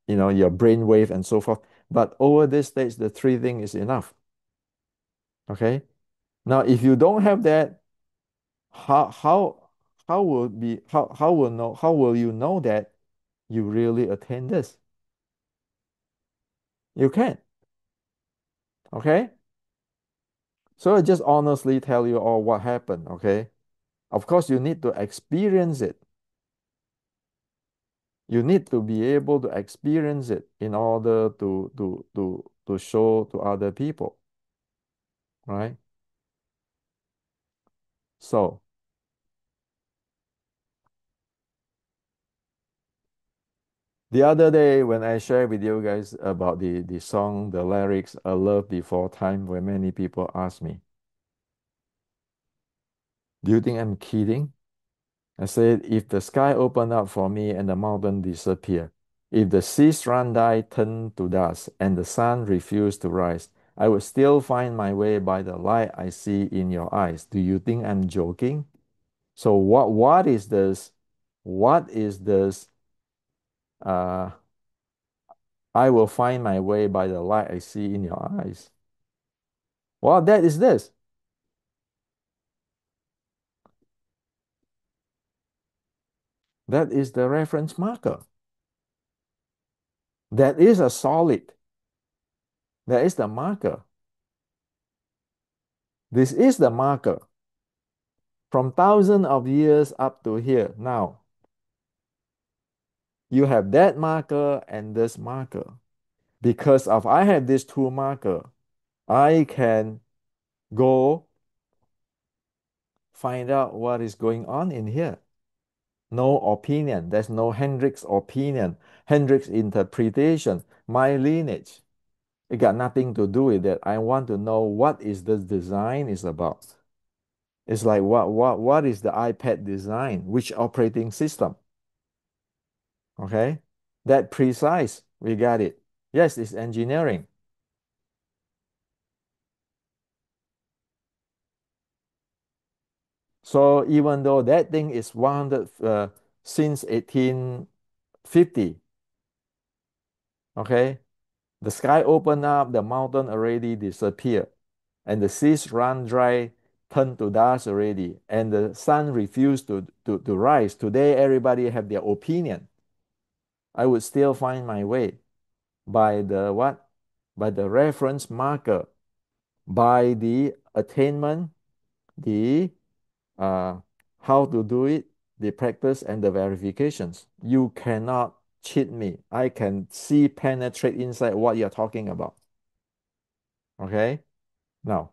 your brain wave and so forth. But over this stage, the three thing is enough. Okay. Now, if you don't have that, how how how will you know that you really attain this? You can. Okay. So I just honestly tell you all what happened. Okay. Of course, you need to experience it. You need to be able to experience it in order to show to other people, right? So the other day when I shared with you guys about the song, the lyrics, "A Love Before Time," where many people ask me, "Do you think I'm kidding?" I said, "If the sky open up for me and the mountain disappear, if the seas run dry, turn to dust, and the sun refuse to rise, I would still find my way by the light I see in your eyes. Do you think I'm joking?" So what is this? What is this? Uh, I will find my way by the light I see in your eyes. Well, that is this. That is the reference marker. That is a solid. That is the marker. This is the marker from thousands of years up to here. Now, you have that marker and this marker. Because of I have these two marker, I can go find out what is going on in here. No opinion. There's no Hendrix opinion, Hendrix interpretation, my lineage. It got nothing to do with that. I want to know what is this design is about. It's like what is the iPad design? Which operating system? Okay. That precise. We got it. Yes, it's engineering. So even though that thing is 100 since 1850, okay, the sky opened up, the mountain already disappeared, and the seas run dry, turned to dust already, and the sun refused to rise. Today, everybody have their opinion. I would still find my way by the what? By the reference marker, by the attainment, the uh, how to do it, the practice, and the verifications. You cannot cheat me. I can see, penetrate inside what you're talking about. Okay? Now,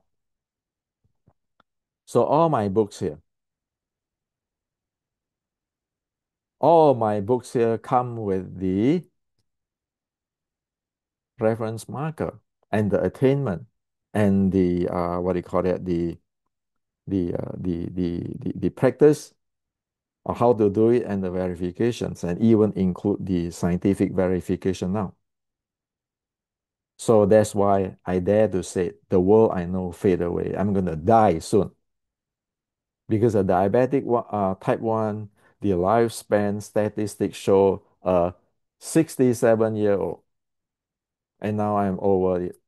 so all my books here come with the reference marker and the attainment and the what do you call it, the practice of how to do it and the verifications and even include the scientific verification now. So that's why I dare to say the world I know fade away. I'm gonna die soon because a diabetic type 1, the lifespan statistics show a 67-year-old, and now I'm over it.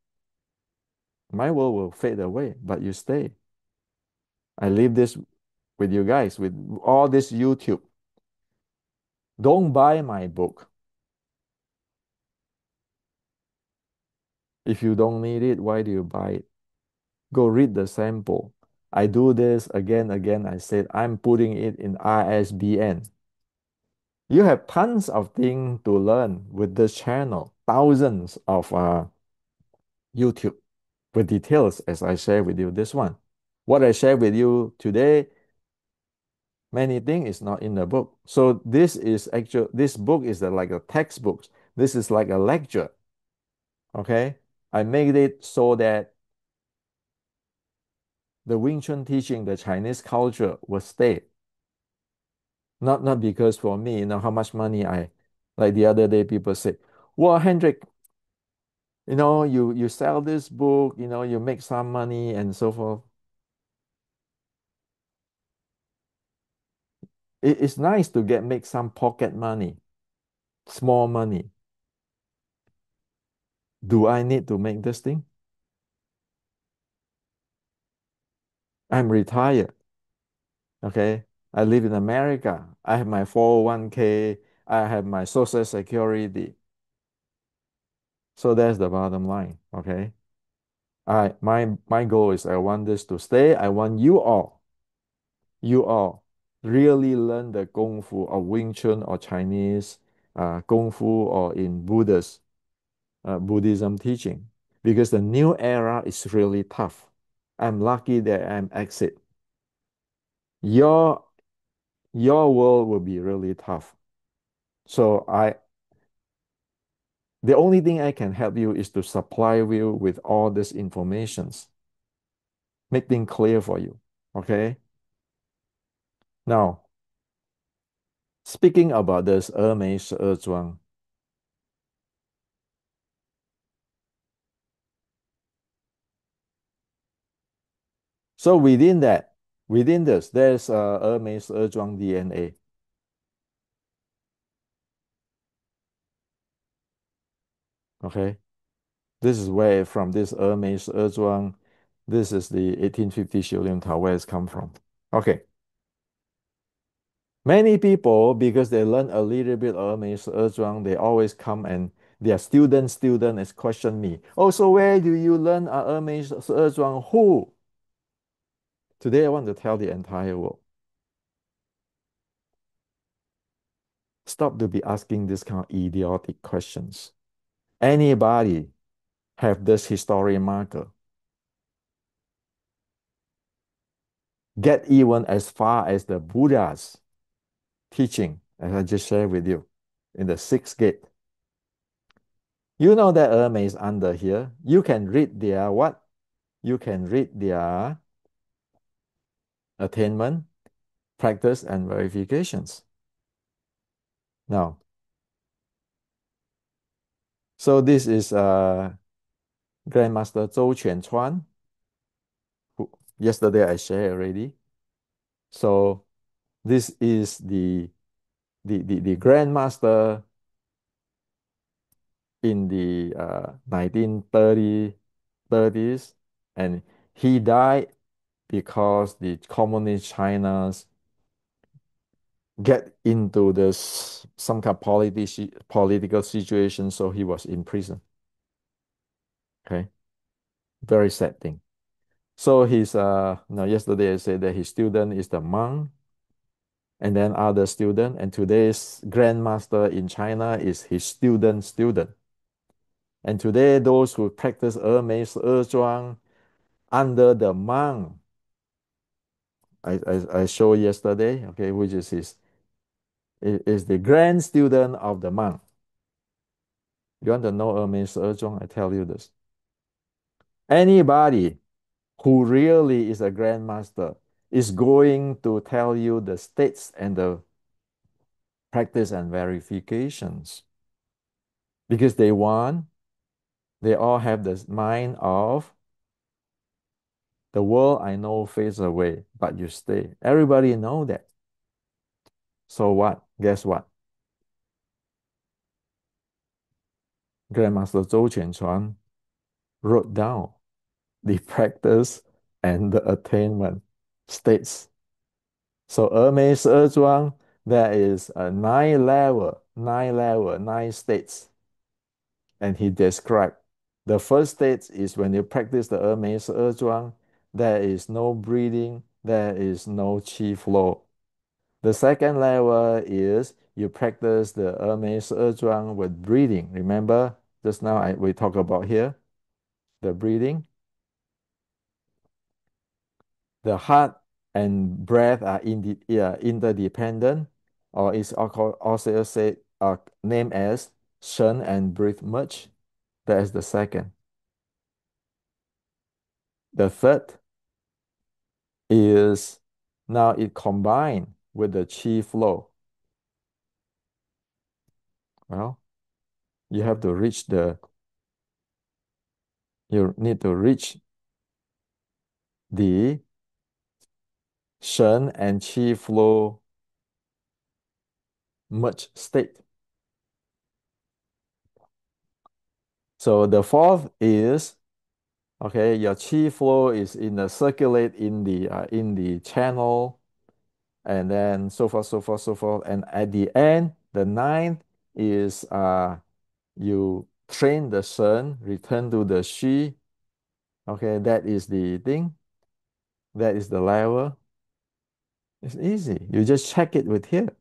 My world will fade away, but you stay. I leave this with you guys, with all this YouTube. Don't buy my book. If you don't need it, why do you buy it? Go read the sample. I do this again. I said I'm putting it in ISBN. You have tons of things to learn with this channel, thousands of YouTube with details as I share with you this one. What I share with you today, many things is not in the book. So this book is like a textbook. This is like a lecture. Okay. I made it so that the Wing Chun teaching, the Chinese culture will stay. Not because for me, how much money like the other day people say, well, Hendrik, you sell this book, you make some money and so forth. It's nice to make some pocket money, small money. Do I need to make this thing? I'm retired. Okay. I live in America. I have my 401k. I have my social security. So that's the bottom line. Okay. My goal is I want this to stay. I want you all really learn the Kung Fu of Wing Chun or Chinese Kung Fu or in Buddhism teaching because the new era is really tough. I'm lucky that I'm exit. Your your world will be really tough. So the only thing I can help you is to supply you with all these informations, make things clear for you. Okay. Now, speaking about this 峨眉十二庄, so within this, there's 峨眉十二庄 DNA. Okay. This is where from this 峨眉十二庄, this is the 1850 Shilin Tower where it's come from. Okay. Many people, because they learn a little bit of Zhuang, they always come and their student is question me. Oh, so where do you learn Zhuang? Who? Today I want to tell the entire world. Stop to be asking this kind of idiotic questions. Anybody have this history marker? Get even as far as the Buddha's teaching, as I just shared with you, in the sixth gate. You know that is under here. You can read their what? You can read their attainment, practice, and verifications. Now, so this is Grandmaster Zhou Quanchuan, who yesterday I shared already. So this is the Grandmaster in the 1930s, and he died because the communist China's get into this some kind of political situation, so he was in prison. Okay, very sad thing. So he's now yesterday I said that his student is the monk, and then other student, and today's grandmaster in China is his student. And today those who practice Zhuang under the monk, I showed yesterday, okay, which is is the grand student of the monk. You want to know Zhuang? I tell you this. Anybody who really is a grandmaster is going to tell you the states and the practice and verifications because they all have this mind of the world I know fades away, but you stay. Everybody know that. So what? Guess what? Grandmaster Zhou Quanchuan wrote down the practice and the attainment states. So Zhuang, there is a nine states. And he described the first state is when you practice the Zhuang, there is no breathing, there is no qi flow. The second level is you practice the Zhuang with breathing. Remember, just now we talked about here, the breathing. The heart and breath are interdependent, or is also said named as Shen and breath merge. That is the second. The third is now it combined with the chi flow. Well, you have to reach you need to reach the Shen and chi flow merge state. So the fourth is, okay, your chi flow is in the circulate in the channel, and then so forth, so forth, so forth. And at the end, the ninth is you train the Shen, return to the Shi. Okay, that is the thing. That is the level. It's easy. You just check it with here.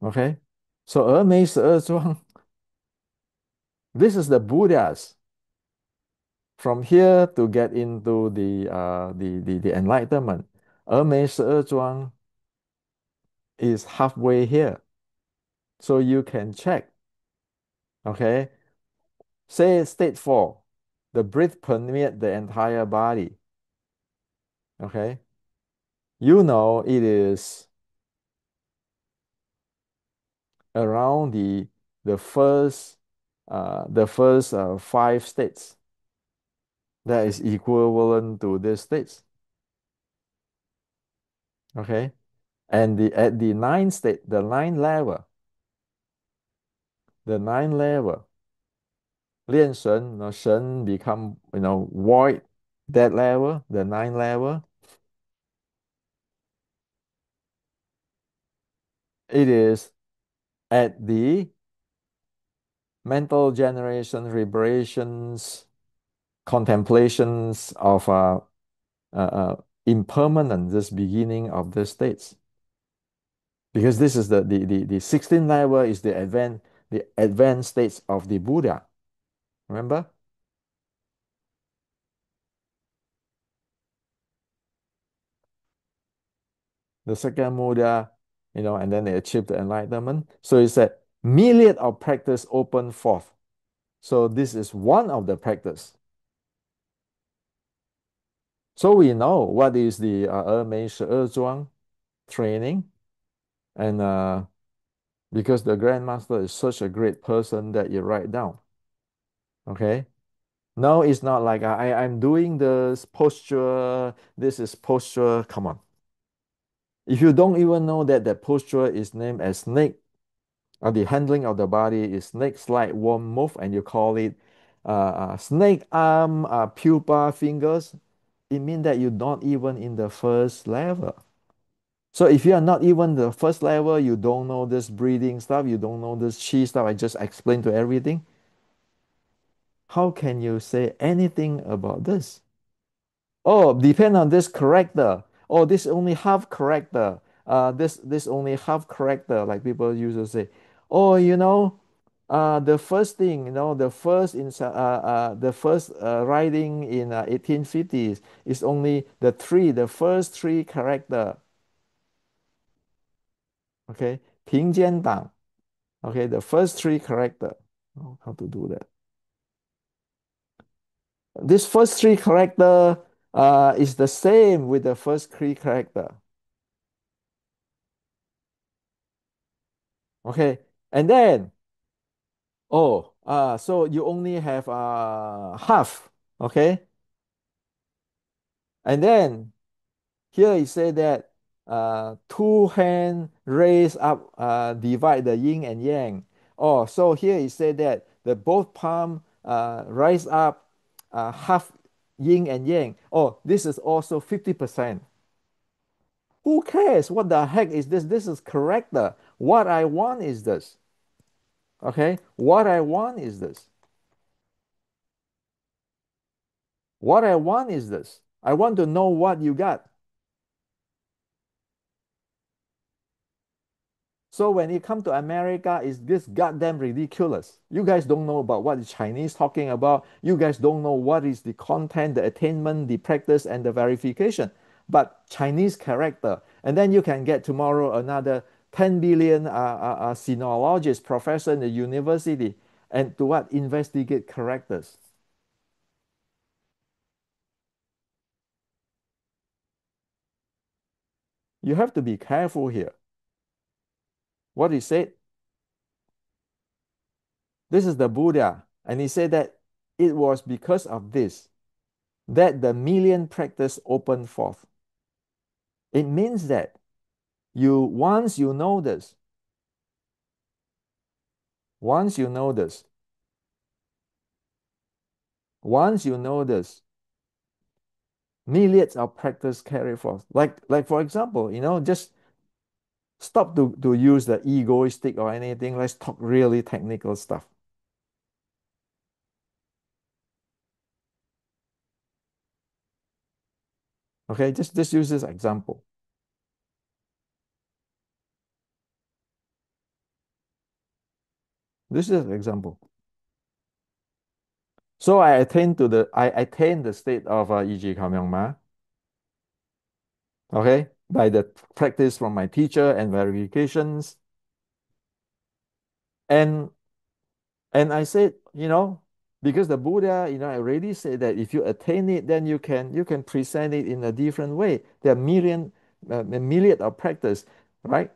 Okay. So 而没十二庄, this is the Buddhas. From here to get into the enlightenment. 而没十二庄 is halfway here. So you can check. Okay. Say state 4. The breath permeates the entire body. Okay. You know it is around the first five states that is equivalent to these states. Okay. And at the ninth state, the ninth level, 练神, Shen become void, that level, the ninth level. It is at the mental generation, liberations, contemplations of impermanent, this beginning of the states. Because this is the 16th level is the advanced states of the Buddha. Remember? The second Buddha, and then they achieved the enlightenment. So he said, myriad of practice open forth. So this is one of the practice. So we know what is the 二昧十二庄 training, and because the Grandmaster is such a great person that you write down. Okay. No, it's not like I'm doing this posture. This is posture. Come on. If you don't even know that the posture is named as snake, or the handling of the body is snake slide worm move, and you call it snake arm, pupa fingers, it means that you're not even in the first level. So if you are not even the first level, you don't know this breathing stuff, you don't know this chi stuff, I just explained to everything. How can you say anything about this? Oh, depend on this character. Oh, this only half character. This only half character. Like people used to say, oh, the first thing, the first writing in 1850s is only the first three character. Okay, 平肩党. Okay, the first three character. Oh, how to do that? This first three character is the same with the first three character. Okay, and then so you only have half. Okay, and then here it say that two hand raise up, divide the yin and yang. Oh, so here it say that the both palm rise up, half yin and yang. Oh, this is also 50%. Who cares? What the heck is this? This is character. What I want is this. Okay, what I want is this. What I want is this. I want to know what you got. So when it comes to America, it's this goddamn ridiculous. You guys don't know about what the Chinese talking about. You guys don't know what is the content, the attainment, the practice, and the verification. But Chinese character, and then you can get tomorrow another 10 billion sinologist professor in the university, and to what investigate characters. You have to be careful here. What he said, this is the Buddha, and he said that it was because of this that the million practice opened forth. It means that you once you know this, once you know this, once you know this, millions of practice carry forth. Like for example, just stop to use the egoistic or anything. Let's talk really technical stuff. Okay, just use this example. This is an example. So I attain the state of Yi Ma. Okay, by the practice from my teacher and verifications. And I said, because the Buddha, I already said that if you attain it, then you can present it in a different way. There are a million of practice, right?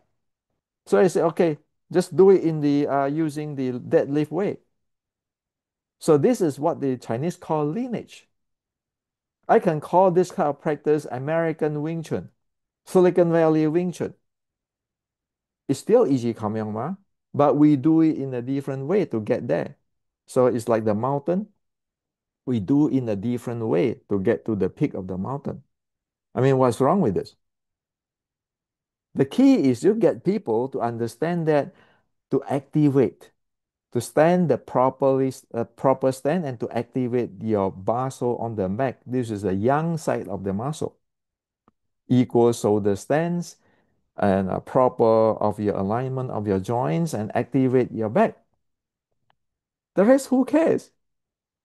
So I said, okay, just do it in the using the deadlift way. So this is what the Chinese call lineage. I can call this kind of practice American Wing Chun, Silicon Valley Wing Chun. It's still easy Ma, but we do it in a different way to get there. So it's like the mountain. We do in a different way to get to the peak of the mountain. I mean, what's wrong with this? The key is you get people to understand that to activate, to stand the proper stand and to activate your muscle on the back. This is the yang side of the muscle. Equal shoulder stance and a proper of your alignment of your joints and activate your back. The rest, who cares?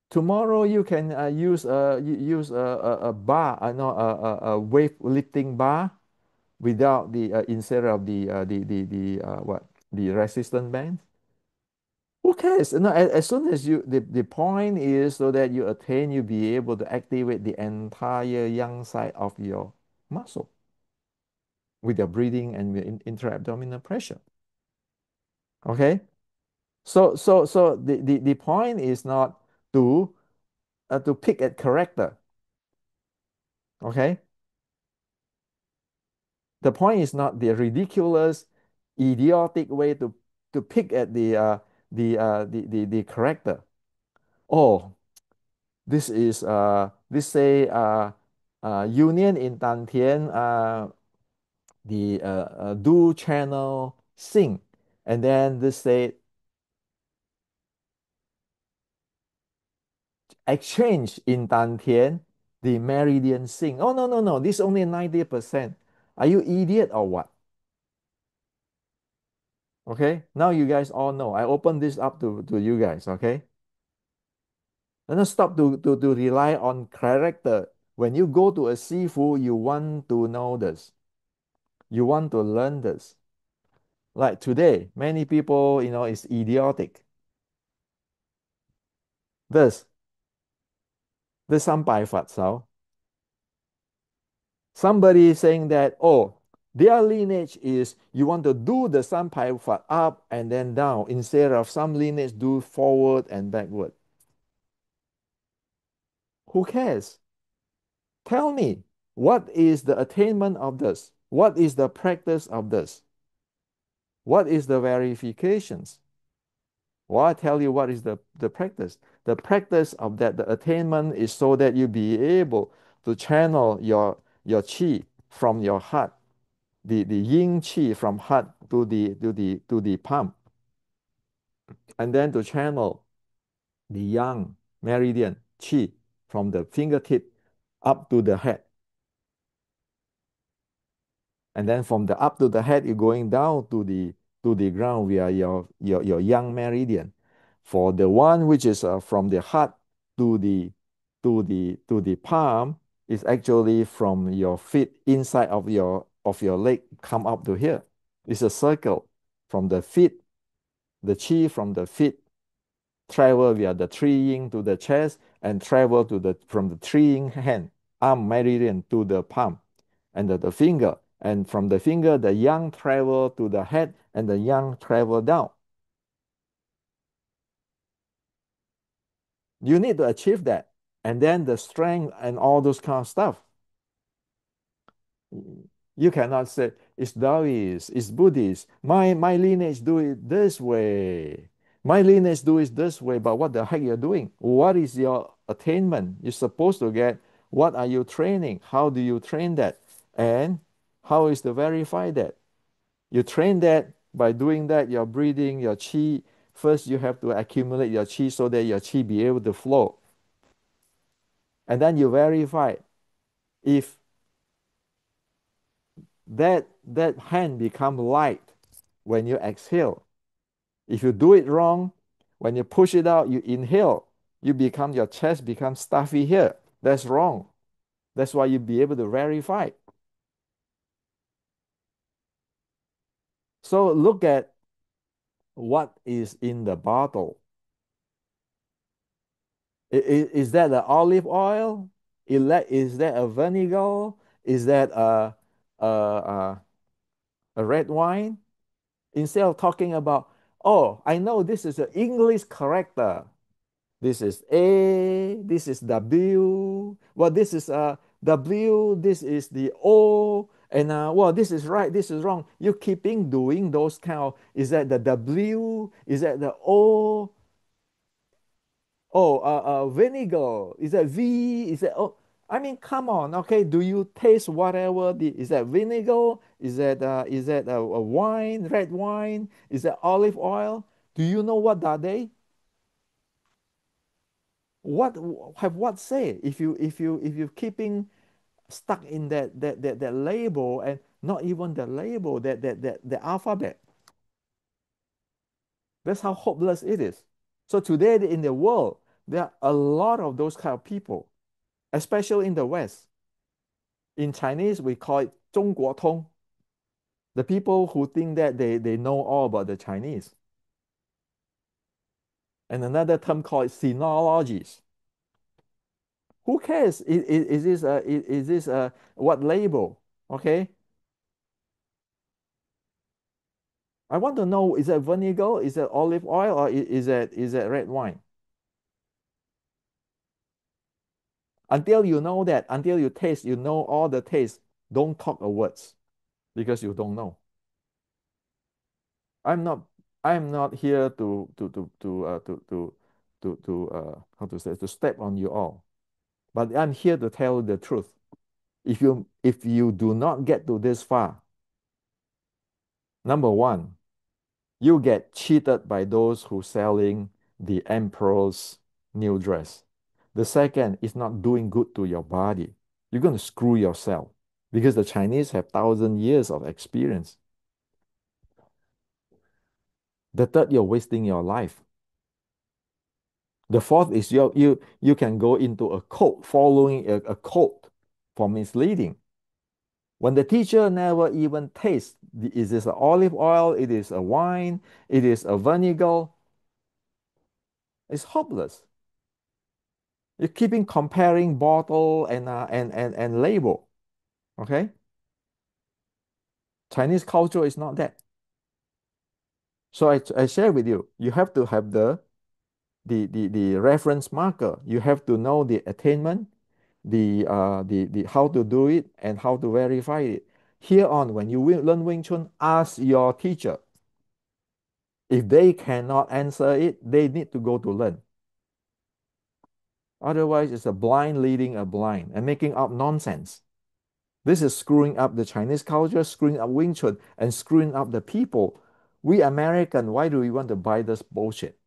Tomorrow you can use a bar, no, a weightlifting bar without the instead of the what, the resistance band. Who cares? No, as soon as the point is so that you attain, you be able to activate the entire yang side of your muscle with your breathing and with intra-abdominal pressure. Okay, so the point is not to pick at character. Okay, the point is not the ridiculous, idiotic way to pick at the character. Oh, this is this say union in Dantian the do channel sing, and then this say exchange in Dantian the meridian sing. Oh, no, no, no, this only 90%. Are you idiot or what? Okay, now you guys all know. I open this up to you guys. Okay, and then stop to rely on character. When you go to a seafood, you want to know this. You want to learn this. Like today, many people, it's idiotic. This, this some bài Phật sao? Somebody saying that, oh, their lineage is you want to do the Sampai Phật up and then down instead of some lineage do forward and backward. Who cares? Tell me, what is the attainment of this? What is the practice of this? What is the verifications? Well, I tell you what is the practice. The practice of that, the attainment is so that you be able to channel your chi from your heart, the yin chi from heart to the palm, and then to channel the yang meridian chi from the fingertip up to the head. And then from the up to the head, you're going down to the ground via your yang meridian. For the one which is from the heart to the palm is actually from your feet inside of your leg come up to here. It's a circle from the feet, the chi from the feet travel via the three yin to the chest and travel to the from the three yin hand arm meridian to the palm and the finger, and from the finger the yang travel to the head and the yang travel down. You need to achieve that, and then the strength and all those kind of stuff. You cannot say it's Taoist, it's Buddhist. My lineage do it this way. My lineage do it this way, but what the heck you're doing? What is your attainment? You're supposed to get what are you training? How do you train that? And how is to verify that? You train that by doing that, you're breathing, your chi. First, you have to accumulate your chi so that your chi be able to flow. And then you verify if that hand become light when you exhale. If you do it wrong, when you push it out, you inhale, your chest becomes stuffy here. That's wrong. That's why you be able to verify. So look at what is in the bottle. Is that the olive oil? Is that a vinegar? Is that a red wine? Instead of talking about, oh, I know this is an English character. This is A, this is W. Well, this is W, this is the O, and well, this is right, this is wrong. You keeping doing those kind of, is that the W? Is that the O? Oh, vinegar. Is that V? Is that, oh, I mean, come on, okay? Do you taste whatever is that vinegar? Is that a wine, red wine? Is that olive oil? Do you know what are they? What have what say? If you keeping stuck in that label and not even the label, the alphabet. That's how hopeless it is. So today in the world, there are a lot of those kind of people, especially in the West. In Chinese, we call it 中国通, the people who think that they know all about the Chinese. And another term called sinologies. Who cares? Is this what label? Okay. I want to know, is that vinegar? Is that olive oil? Or is that red wine? Until you know that, until you taste, you know all the taste, don't talk a words because you don't know. I'm not I'm not here to how to say, to step on you all, but I'm here to tell the truth. If you do not get to this far, number one, you get cheated by those who selling the emperor's new dress. The second is not doing good to your body. You're going to screw yourself because the Chinese have 1,000 years of experience. The third, you're wasting your life. The fourth is you can go into a cult, following a cult for misleading. When the teacher never even tastes, is this olive oil? It is a wine? It is a vinegar? It's hopeless. You're keeping comparing bottle and label. Okay? Chinese culture is not that. So I share with you, you have to have the reference marker. You have to know the attainment, the how to do it and how to verify it. Here on, when you learn Wing Chun, ask your teacher. If they cannot answer it, they need to go to learn. Otherwise, it's a blind leading a blind and making up nonsense. This is screwing up the Chinese culture, screwing up Wing Chun, and screwing up the people. We American, why do we want to buy this bullshit?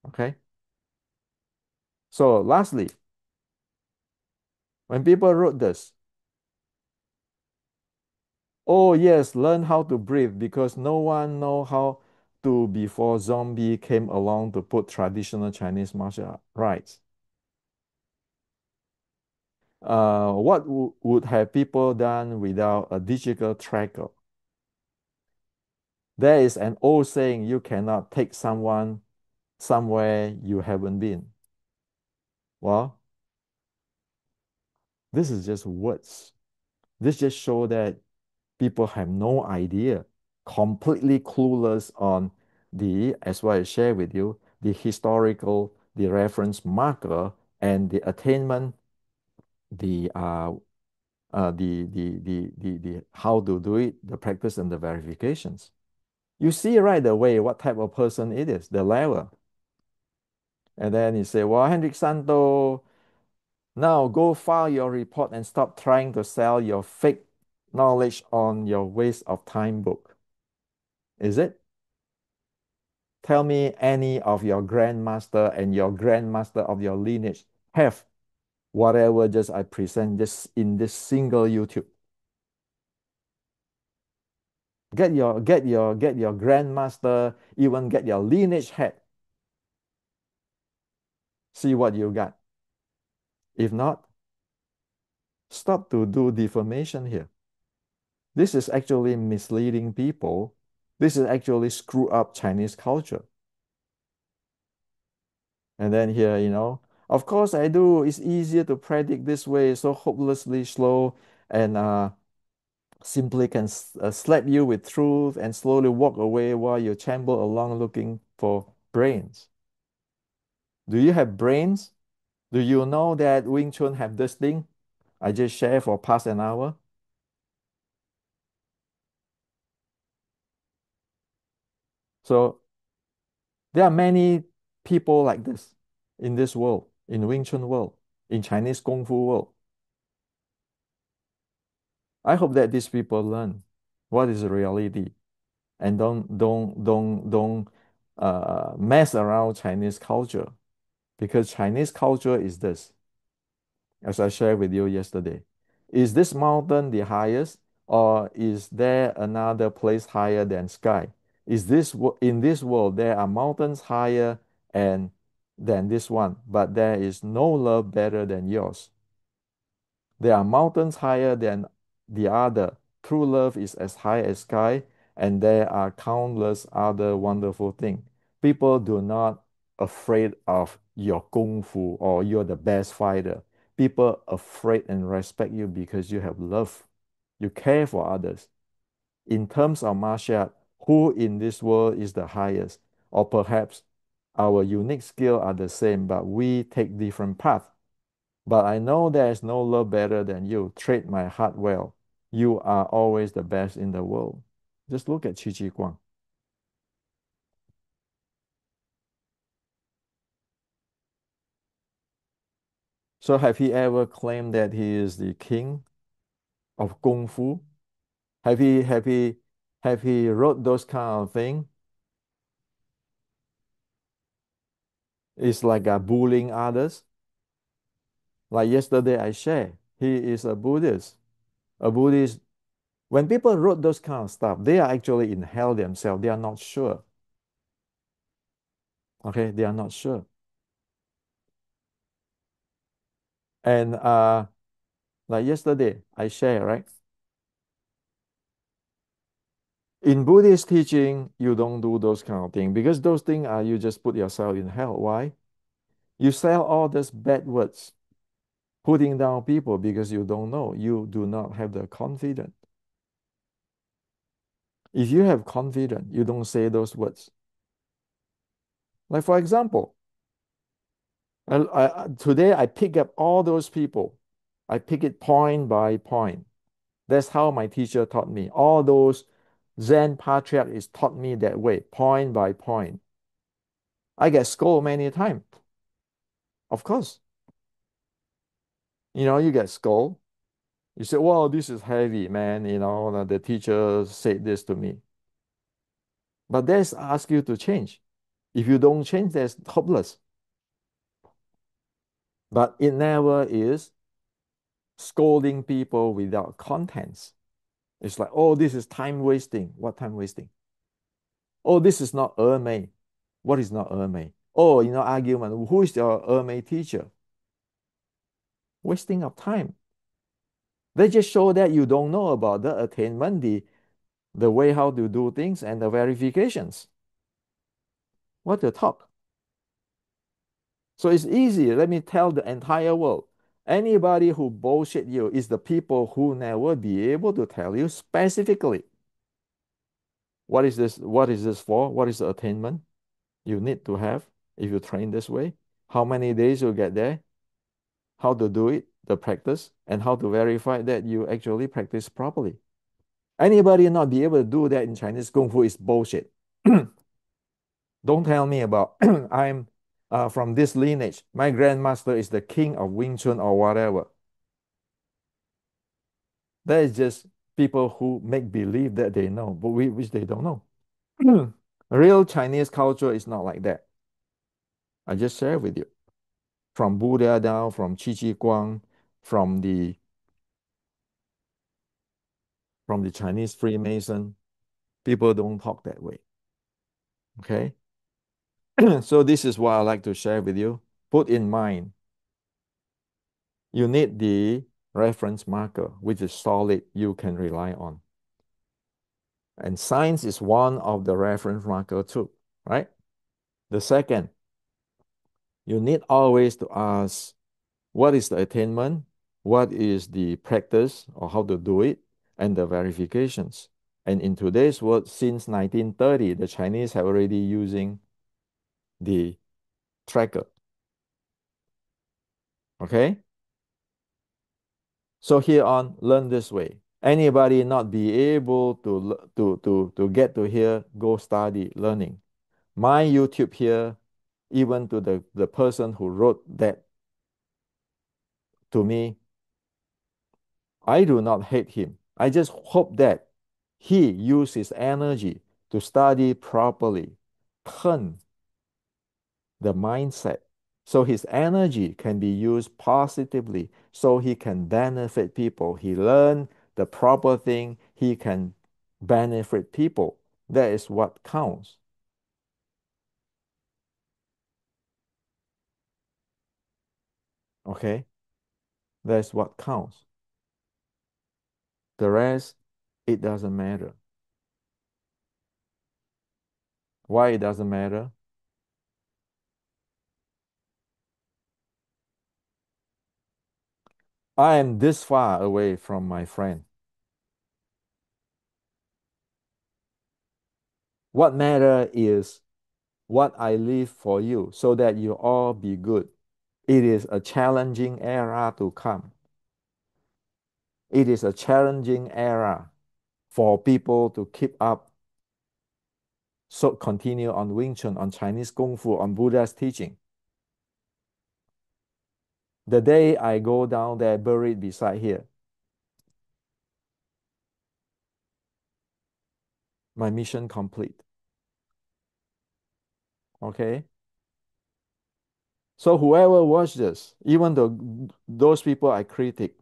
Okay. So lastly, when people wrote this, oh yes, learn how to breathe because no one know how to before zombie came along to put traditional Chinese martial rights. What would have people done without a digital tracker? There is an old saying, you cannot take someone somewhere you haven't been. Well, this is just words. This just show that people have no idea, completely clueless on as what I share with you, the historical, the reference marker, and the attainment, the how to do it, the practice and the verifications. You see right away what type of person it is, the level. And then you say, well, Henrik Santo, now go file your report and stop trying to sell your fake knowledge on your waste of time book. Is it? Tell me any of your grandmaster and your grandmaster of your lineage have whatever just I present just in this single YouTube. Get your grandmaster, even get your lineage head. See what you got. If not, stop to do defamation here. This is actually misleading people. This is actually screw up Chinese culture. And then here, of course I do. It's easier to predict this way, so hopelessly slow and simply can slap you with truth and slowly walk away while you chamber along looking for brains. Do you have brains? Do you know that Wing Chun have this thing I just shared for past an hour? So there are many people like this in this world, in Wing Chun world, in Chinese Kung Fu world. I hope that these people learn what is reality and don't mess around Chinese culture, because Chinese culture is this, as I shared with you yesterday. Is this mountain the highest, or is there another place higher than sky? Is this in this world there are mountains higher and than this one, but there is no love better than yours. There are mountains higher than the other. True love is as high as sky, and there are countless other wonderful things. People do not afraid of your kung fu or you're the best fighter. People afraid and respect you because you have love. You care for others. In terms of martial art, who in this world is the highest? Or perhaps our unique skill are the same, but we take different paths. But I know there is no love better than you. Treat my heart well. You are always the best in the world. Just look at Chi Chi Guang. So have he ever claimed that he is the king of Kung Fu? Have he wrote those kind of thing? It's like bullying others. Like yesterday I shared, he is a Buddhist. A Buddhist. When people wrote those kind of stuff, they are actually in hell themselves. They are not sure. Okay, they are not sure. And like yesterday, I share, right? In Buddhist teaching, you don't do those kind of things because those things are you just put yourself in hell. Why? You sell all these bad words, putting down people because you don't know. You do not have the confidence. If you have confidence, you don't say those words. Like for example, today I pick up all those people. I pick it point by point. That's how my teacher taught me. All those Zen patriarchs taught me that way, point by point. I get scolded many times. Of course, you get scolded. You say, "Well, this is heavy, man." The teacher said this to me. But that's ask you to change. If you don't change, that's hopeless. But it never is scolding people without contents. It's like, oh, this is time wasting. What time wasting? Oh, this is not Mei. What is not Mei? Oh, argument. Who is your Mei teacher? Wasting of time. They just show that you don't know about the attainment, the way how to do things, and the verifications. What to talk? So it's easy. Let me tell the entire world. Anybody who bullshit you is the people who never be able to tell you specifically what is this, what is this for, what is the attainment you need to have if you train this way, how many days you get there, how to do it, the practice, and how to verify that you actually practice properly. Anybody not be able to do that in Chinese Kung Fu is bullshit. Don't tell me about I'm from this lineage. My grandmaster is the king of Wing Chun or whatever. That is just people who make believe that they know, but which they don't know. Real Chinese culture is not like that. I just share with you. From Buddha down, from Qi Ji Guang, from the from the Chinese Freemason, people don't talk that way. Okay? So this is what I like to share with you. Put in mind, you need the reference marker, which is solid, you can rely on. And science is one of the reference marker too, right? The second, you need always to ask, what is the attainment? What is the practice or how to do it? And the verifications. And in today's world, since 1930, the Chinese have already using the tracker. Okay? So here on, learn this way. Anybody not be able to get to here, go study learning. My YouTube here, even to the person who wrote that to me, I do not hate him. I just hope that he uses his energy to study properly, turn the mindset. So his energy can be used positively so he can benefit people. He learn the proper thing, he can benefit people. That is what counts. Okay? That's what counts. The rest, it doesn't matter. Why it doesn't matter? I am this far away from my friend. What matter is what I leave for you so that you all be good. It is a challenging era to come. It is a challenging era for people to keep up, so continue on Wing Chun, on Chinese Kung Fu, on Buddha's teaching. The day I go down there, buried beside here, my mission complete. Okay? So whoever watch this, even though those people I critic,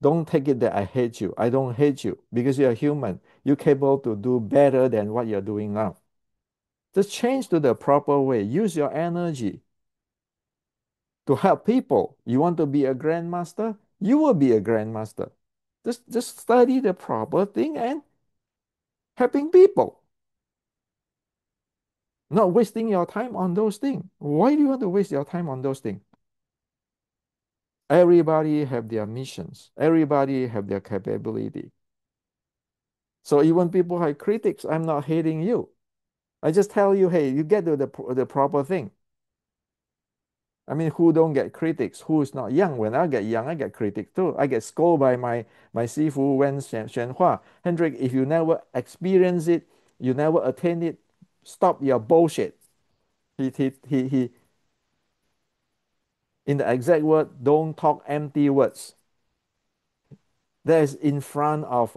don't take it that I hate you. I don't hate you because you're human. You're capable to do better than what you're doing now. Just change to the proper way. Use your energy to help people. You want to be a grandmaster? You will be a grandmaster. Just study the proper thing and helping people. Not wasting your time on those things. Why do you want to waste your time on those things? Everybody have their missions. Everybody have their capability. So even people have critics, I'm not hating you. I just tell you, hey, you get to the proper thing. I mean, who don't get critics? Who is not young? When I get young, I get critics too. I get scolded by my sifu Wen Xuanhua. Hendrik, if you never experience it, you never attain it, stop your bullshit. He in the exact word, don't talk empty words. That is in front of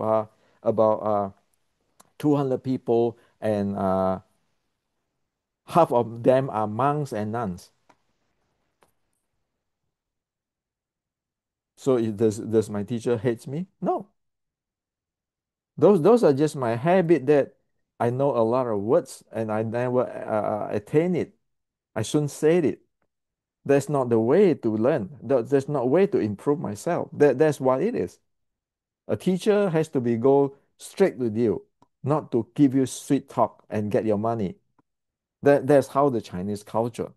about 200 people, and half of them are monks and nuns. So does my teacher hates me? No. Those are just my habit that I know a lot of words and I never attain it. I shouldn't say it. That's not the way to learn. That's not way to improve myself. That's what it is. A teacher has to be go straight with you, not to give you sweet talk and get your money. That's how the Chinese culture.